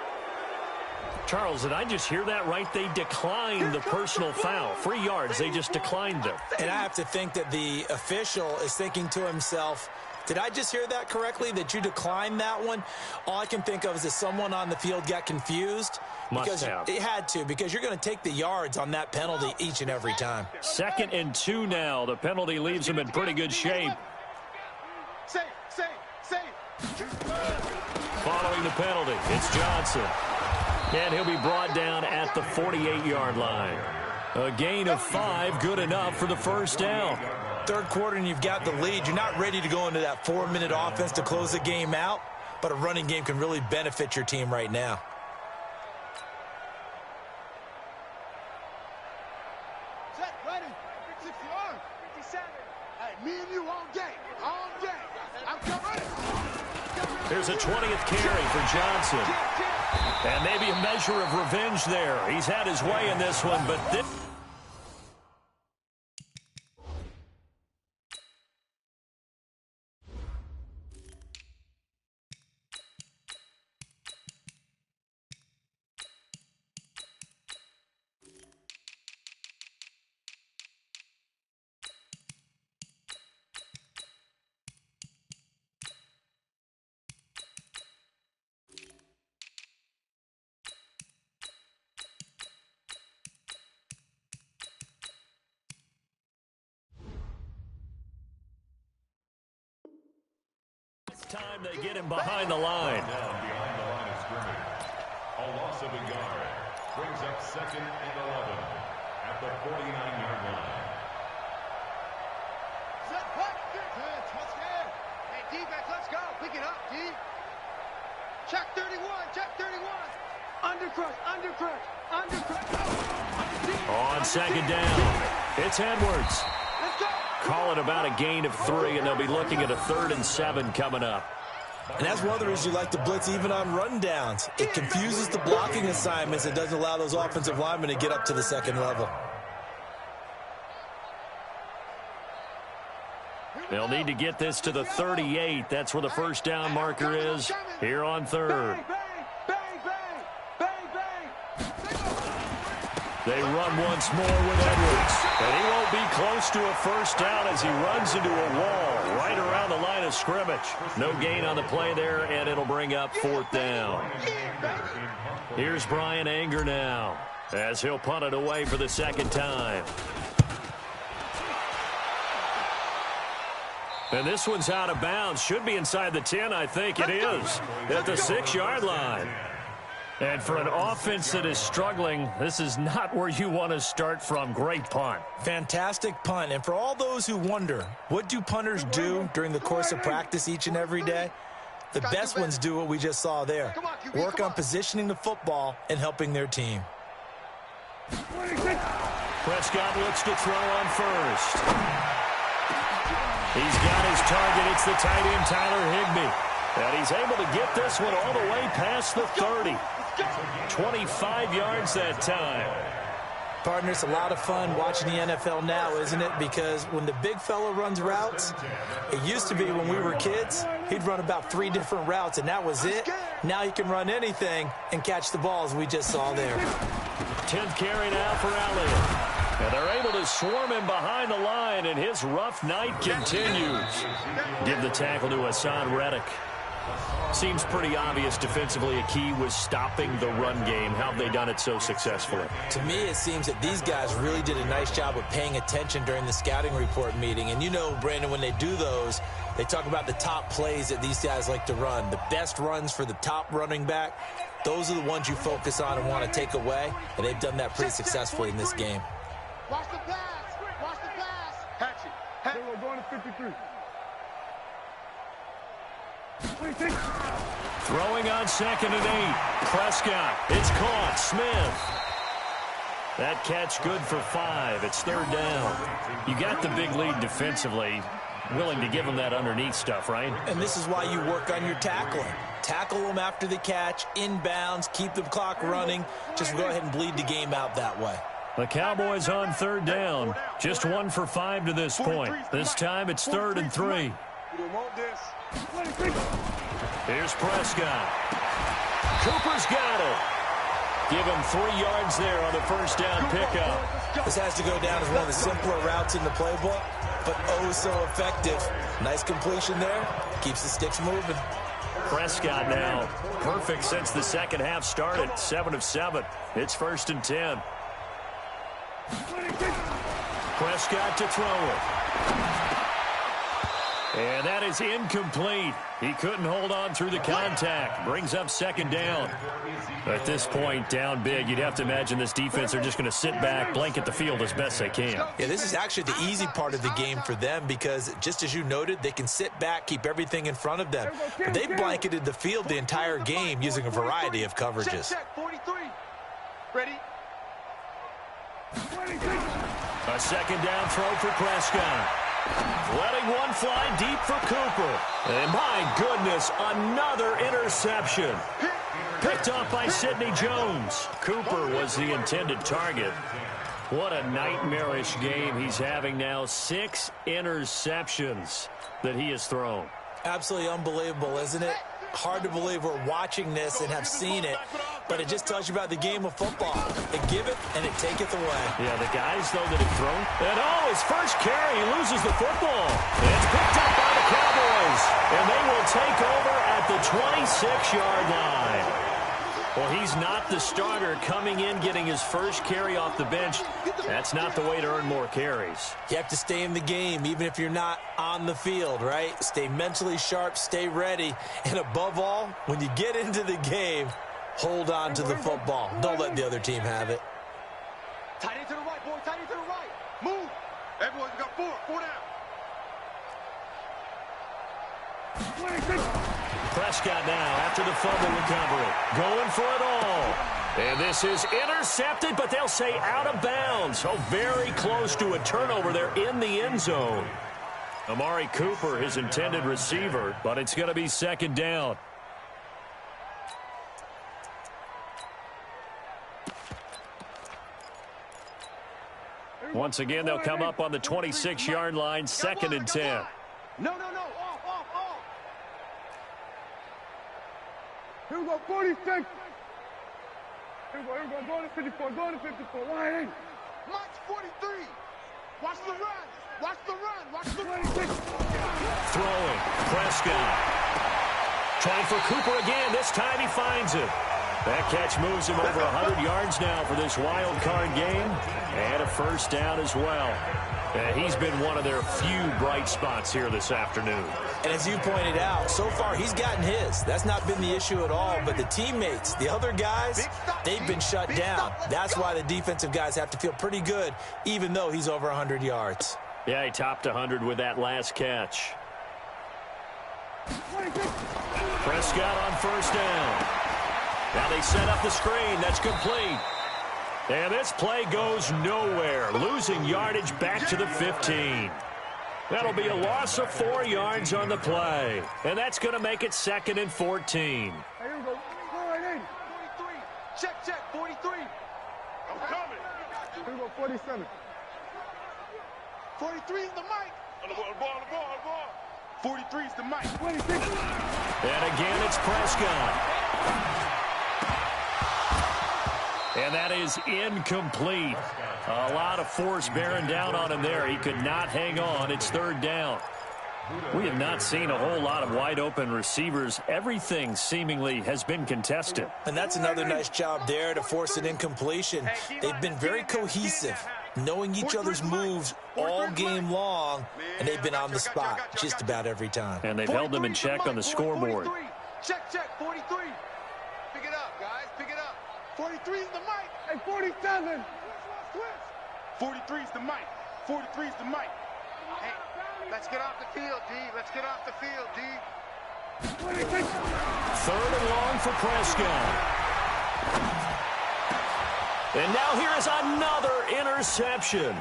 Charles, did I just hear that right? They declined the personal foul. 3 yards, they just declined them. And I have to think that the official is thinking to himself, did I just hear that correctly, that you declined that one? All I can think of is that someone on the field got confused. Must have. It had to, because you're going to take the yards on that penalty each and every time. 2nd and 2 now. The penalty leaves them in pretty good shape. Safe. Following the penalty, it's Johnson. And he'll be brought down at the 48-yard line. A gain of 5, good enough for the 1st down. 3rd quarter and you've got the lead. You're not ready to go into that 4-minute offense to close the game out, but a running game can really benefit your team right now. Set, ready. 61. 57. Hey, me and you all day. All day. I'm coming. There's a 20th carry for Johnson. And maybe a measure of revenge there. He's had his way in this one, but this... time they get him behind the line. Down behind the line of scrimmage. A loss of a yard brings up 2nd and 11 at the 49-yard line. Set, back. Good. Touchdown. Hey, D-back, let's go. Pick it up, D. Check 31. Check 31. Undercrush. On 2nd down, it's Edwards. Let's go. Call it about a gain of 3, and they'll be looking at a 3rd and 7 coming up. And that's one of the reasons you like to blitz even on rundowns. It confuses the blocking assignments. It doesn't allow those offensive linemen to get up to the 2nd level. They'll need to get this to the 38. That's where the 1st down marker is here on 3rd. They run once more with Edwards. And he won't be close to a 1st down as he runs into a wall right around the line of scrimmage. No gain on the play there, and it'll bring up 4th down. Here's Brian Anger now as he'll punt it away for the 2nd time. And this one's out of bounds. Should be inside the 10, I think it is. At the 6-yard line. And for an offense that is struggling, this is not where you want to start from. Great punt. Fantastic punt. And for all those who wonder, what do punters do during the course of practice each and every day? The best ones do what we just saw there. Work on positioning the football and helping their team. Prescott looks to throw on first. He's got his target. It's the tight end, Tyler Higbee. And he's able to get this one all the way past the 30. 25 yards that time. Partner, it's a lot of fun watching the NFL now, isn't it? Because when the big fella runs routes, it used to be when we were kids, he'd run about 3 different routes, and that was it. Now he can run anything and catch the balls we just saw there. 10th carry now for Elliott. And they're able to swarm him behind the line, and his rough night continues. Give the tackle to Hassan Reddick. Seems pretty obvious defensively a key was stopping the run game. How have they done it so successfully? To me, it seems that these guys really did a nice job of paying attention during the scouting report meeting. And you know, Brandon, when they do those, they talk about the top plays that these guys like to run. The best runs for the top running back, those are the ones you focus on and want to take away. And they've done that pretty successfully in this game. Watch the pass. Watch the pass. Hatch it. We're going to 53. Throwing on 2nd and 8. Prescott. It's caught. Smith. That catch good for 5. It's 3rd down. You got the big lead defensively. Willing to give them that underneath stuff, right? And this is why you work on your tackling. Tackle them after the catch, inbounds, keep the clock running. Just go ahead and bleed the game out that way. The Cowboys on 3rd down. Just 1 for 5 to this point. This time it's 3rd and 3. Here's Prescott. Cooper's got it. Give him 3 yards there on the first down pickup. This has to go down as one of the simpler routes in the playbook, but oh so effective. Nice completion there. Keeps the sticks moving. Prescott now perfect since the second half started. 7 of 7. It's 1st and 10. Prescott to throw it. And that is incomplete. He couldn't hold on through the contact. Brings up 2nd down. At this point, down big, you'd have to imagine this defense are just going to sit back, blanket the field as best they can. Yeah, this is actually the easy part of the game for them because, just as you noted, they can sit back, keep everything in front of them. But they've blanketed the field the entire game using a variety of coverages. Check, 43. Ready? A 2nd down throw for Prescott. Letting one fly deep for Cooper. And my goodness, another interception. Picked off by Sidney Jones. Cooper was the intended target. What a nightmarish game he's having now. 6 interceptions that he has thrown. Absolutely unbelievable, isn't it? Hard to believe we're watching this and have seen it, but it just tells you about the game of football. They give it and it taketh away. Yeah, the guys, though, that have thrown. And his first carry, he loses the football. It's picked up by the Cowboys, and they will take over at the 26-yard line. Well, he's not the starter coming in, getting his first carry off the bench. That's not the way to earn more carries. You have to stay in the game, even if you're not on the field, right? Stay mentally sharp, stay ready, and above all, when you get into the game, hold on to the football. Don't let the other team have it. Tight end to the right, boy. Tight end to the right. Move. Everyone's got 4 down. Prescott now after the fumble recovery. Going for it all. And this is intercepted, but they'll say out of bounds. Oh, very close to a turnover there in the end zone. Amari Cooper, his intended receiver, but it's going to be 2nd down. Once again, they'll come up on the 26-yard line, 2nd and 10. No. Off. Here we go, 46. Here we go. Go to 54. Line in. March 43. Watch the run. Throwing. Prescott. Trying for Cooper again. This time he finds it. That catch moves him over 100 yards now for this wild card game. And a first down as well. He's been one of their few bright spots here this afternoon. And as you pointed out, so far he's gotten his. That's not been the issue at all. But the teammates, the other guys, they've been shut down. That's why the defensive guys have to feel pretty good, even though he's over 100 yards. Yeah, he topped 100 with that last catch. Prescott on first down. Now they set up the screen. That's complete. And this play goes nowhere. Losing yardage back to the 15. That'll be a loss of 4 yards on the play. And that's going to make it 2nd and 14. Here we go. 43. Check. 43. I'm coming. Here we go. 47. 43 is the mic. On the ball. 43 is the mic. 26. And again, it's Prescott. And that is incomplete. A lot of force bearing down on him there. He could not hang on. It's 3rd down. We have not seen a whole lot of wide-open receivers. Everything seemingly has been contested. And that's another nice job there to force an incompletion. They've been very cohesive, knowing each other's moves all game long, and they've been on the spot just about every time. And they've held them in check on the scoreboard. Check. 43. Pick it up, guys. Pick it up. 43 is the mic. Hey, 47. 43 is the mic. 43 is the mic. Hey, let's get off the field, D. Let's get off the field, D. 3rd and long for Prescott. And now here is another interception.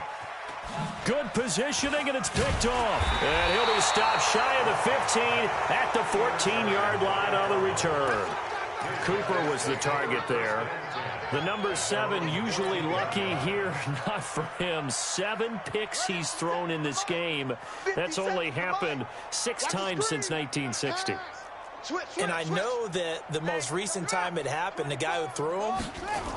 Good positioning, and it's picked off. And he'll be stopped shy of the 15 at the 14-yard line on the return. Cooper was the target there. The number 7 usually lucky here. Not for him. 7 picks he's thrown in this game. That's only happened 6 times since 1960. And I know that the most recent time it happened, the guy who threw him,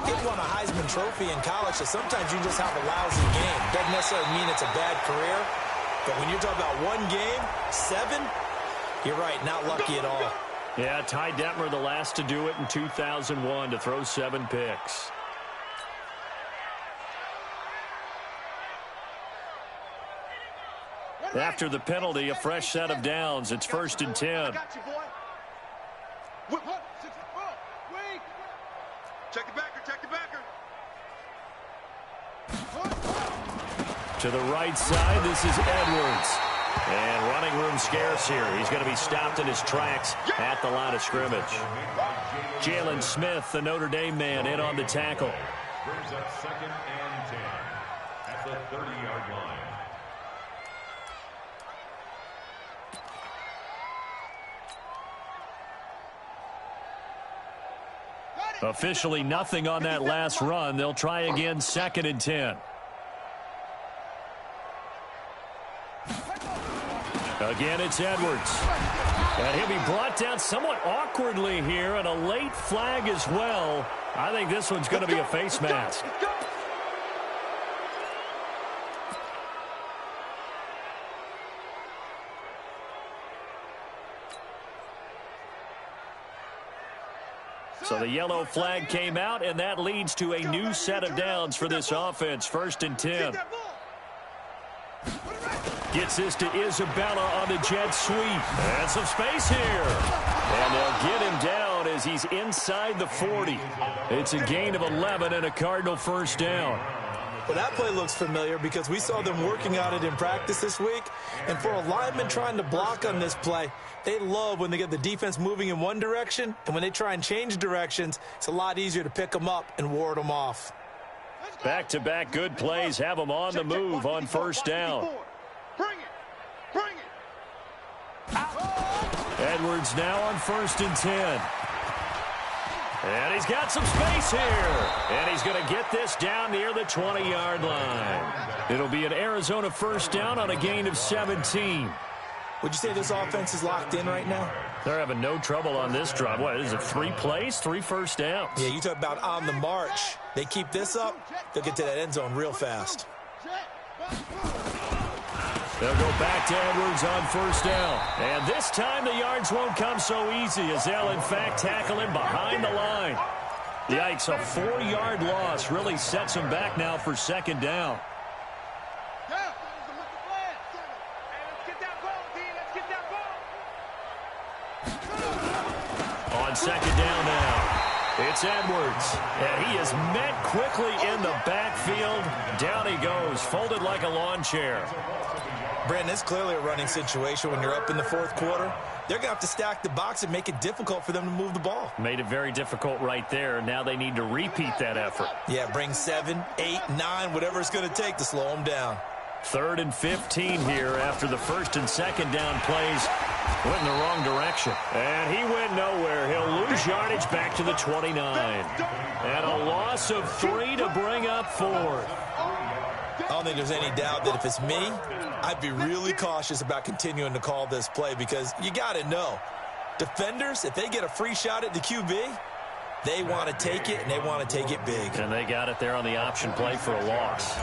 he won a Heisman Trophy in college, so sometimes you just have a lousy game. Doesn't necessarily mean it's a bad career, but when you're talking about one game, 7, you're right, not lucky at all. Yeah, Ty Detmer, the last to do it in 2001, to throw 7 picks. After the penalty, a fresh set of downs. It's 1st and 10. Check the backer. To the right side, this is Edwards. And running room scarce here. He's going to be stopped in his tracks at the line of scrimmage. Jalen Smith, the Notre Dame man, in on the tackle. Brings up 2nd and 10 at the 30-yard line. Officially nothing on that last run. They'll try again, 2nd and 10. Again, it's Edwards. And he'll be brought down somewhat awkwardly here, and a late flag as well. I think this one's going to be a face mask. So the yellow flag came out, and that leads to a new set of downs for this offense. 1st and 10. Gets this to Isabella on the jet sweep. And some space here. And they'll get him down as he's inside the 40. It's a gain of 11 and a Cardinal 1st down. Well, that play looks familiar because we saw them working on it in practice this week. And for a lineman trying to block on this play, they love when they get the defense moving in one direction. And when they try and change directions, it's a lot easier to pick them up and ward them off. Back-to-back good plays have them on the move on 1st down. Bring it. Edwards now on 1st and 10. And he's got some space here. And he's going to get this down near the 20-yard line. It'll be an Arizona 1st down on a gain of 17. Would you say this offense is locked in right now? They're having no trouble on this drive. What, is it 3 plays, 3 1st downs? Yeah, you talk about on the march. They keep this up, they'll get to that end zone real fast. They'll go back to Edwards on 1st down. And this time the yards won't come so easy as they'll, in fact, tackle him behind the line. Yikes, a 4-yard loss really sets him back now for 2nd down. On second down now. It's Edwards, and he is met quickly in the backfield. Down he goes, folded like a lawn chair. Brandon, it's clearly a running situation when you're up in the fourth quarter. They're going to have to stack the box and make it difficult for them to move the ball. Made it very difficult right there. Now they need to repeat that effort. Yeah, bring 7, 8, 9, whatever it's going to take to slow them down. 3rd and 15 here after the first and second down plays went in the wrong direction. And he went nowhere. He'll lose yardage back to the 29. And a loss of 3 to bring up 4th. I don't think there's any doubt that if it's me, I'd be really cautious about continuing to call this play because you got to know, defenders, if they get a free shot at the QB, they want to take it, and they want to take it big. And they got it there on the option play for a loss.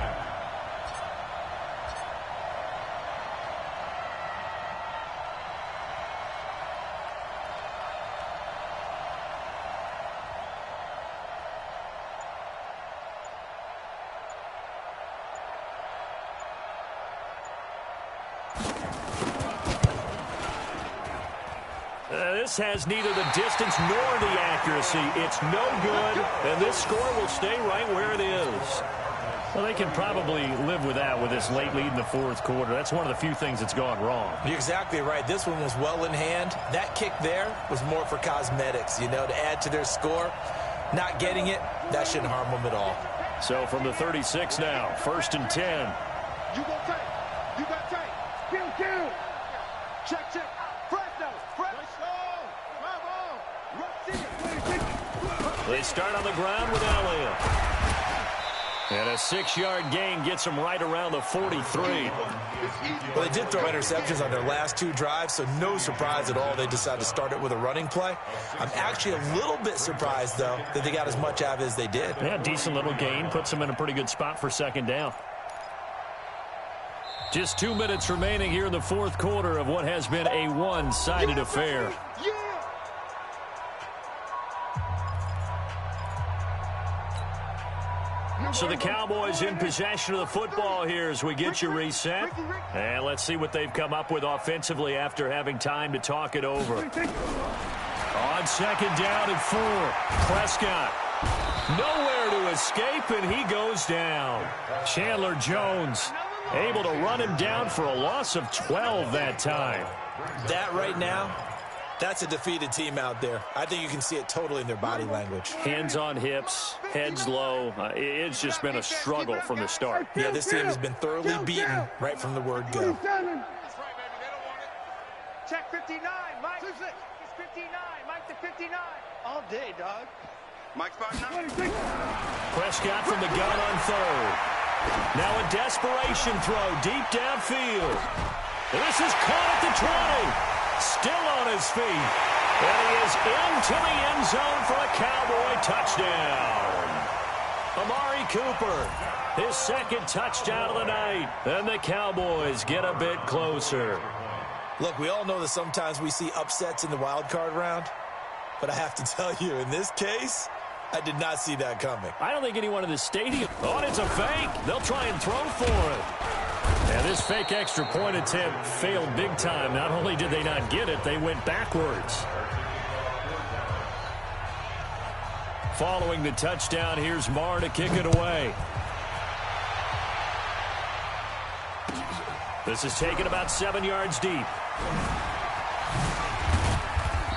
This has neither the distance nor the accuracy. It's no good, and this score will stay right where it is. Well, they can probably live with that with this late lead in the fourth quarter. That's one of the few things that's gone wrong. You're exactly right. This one was well in hand. That kick there was more for cosmetics, you know, to add to their score. Not getting it, that shouldn't harm them at all. So from the 36 now, 1st and 10. You go tight. You got tight. Kill. Check. They start on the ground with Elliott. And a 6-yard gain gets them right around the 43. Well, they did throw interceptions on their last 2 drives, so no surprise at all they decided to start it with a running play. I'm actually a little bit surprised, though, that they got as much out of it as they did. Yeah, decent little gain. Puts them in a pretty good spot for second down. Just 2 minutes remaining here in the fourth quarter of what has been a one-sided affair. So the Cowboys in possession of the football here as we get you reset. And let's see what they've come up with offensively after having time to talk it over. On second down and 4, Prescott. Nowhere to escape, and he goes down. Chandler Jones able to run him down for a loss of 12 that time. That right now, that's a defeated team out there. I think you can see it totally in their body language. Hands on hips, heads low. It's just been a struggle from the start. Yeah, this team has been thoroughly beaten right from the word go. Check 59, Mike. It's 59, Mike to 59. All day, dog. Mike's spot 9. Prescott from the gun on 3rd. Now a desperation throw deep downfield. This is caught at the 20. Still on his feet. And he is into the end zone for a Cowboy touchdown. Amari Cooper, his 2nd touchdown of the night. And the Cowboys get a bit closer. Look, we all know that sometimes we see upsets in the wild card round. But I have to tell you, in this case, I did not see that coming. I don't think anyone in the stadium. Oh, it's a fake. They'll try and throw for it. And this fake extra point attempt failed big time. Not only did they not get it, they went backwards. Following the touchdown, here's Marr to kick it away. This is taken about 7 yards deep.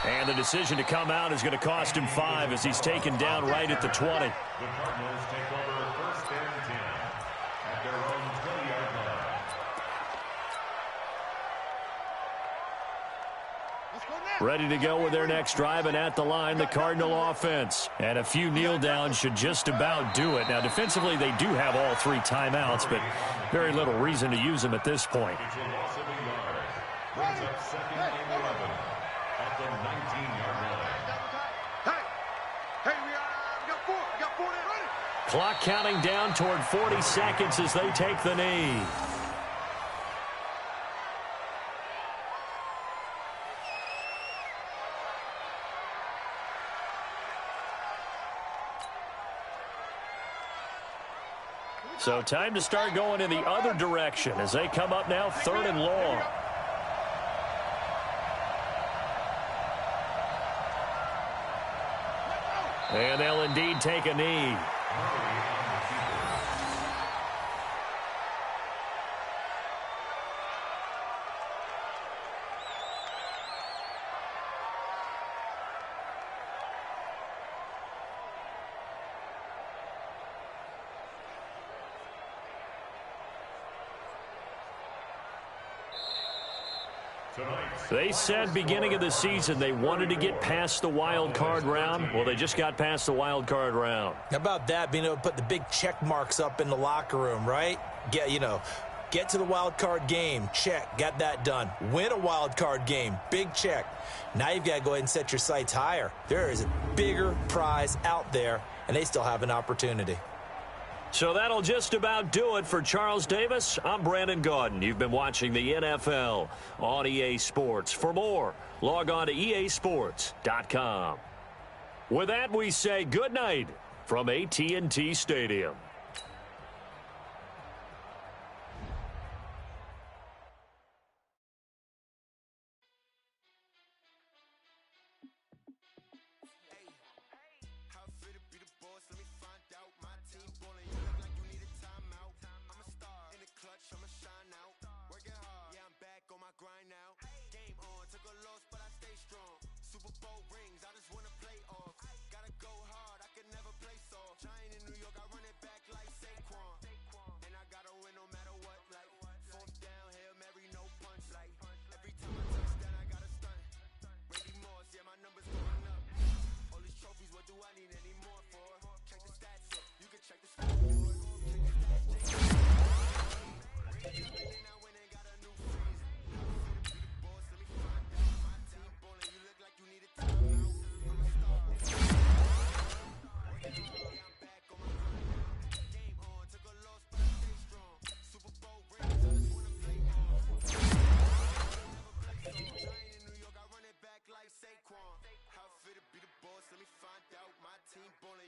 And the decision to come out is going to cost him 5 as he's taken down right at the 20. The Cardinals take over 1st and 10 at their own 20-yard line. Ready to go with their next drive, and at the line, the Cardinal offense. And a few kneel downs should just about do it. Now, defensively, they do have all 3 timeouts, but very little reason to use them at this point. It's a loss of a yard. Brings up 2nd and 11 at the 19-yard line. Hey, we got 4. We got 4 there. Ready? Clock counting down toward 40 seconds as they take the knee. So time to start going in the other direction as they come up now 3rd and long. And they'll indeed take a knee. They said beginning of the season they wanted to get past the wild card round. Well, they just got past the wild card round. How about that, being able to put the big check marks up in the locker room, right? Get to the wild card game. Check. Got that done. Win a wild card game. Big check. Now you've got to go ahead and set your sights higher. There is a bigger prize out there, and they still have an opportunity. So that'll just about do it for Charles Davis. I'm Brandon Gaudin. You've been watching the NFL on EA Sports. For more, log on to easports.com. With that, we say good night from AT&T Stadium.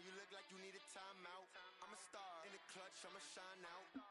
You look like you need a timeout. I'm a star in the clutch, I'ma shine out.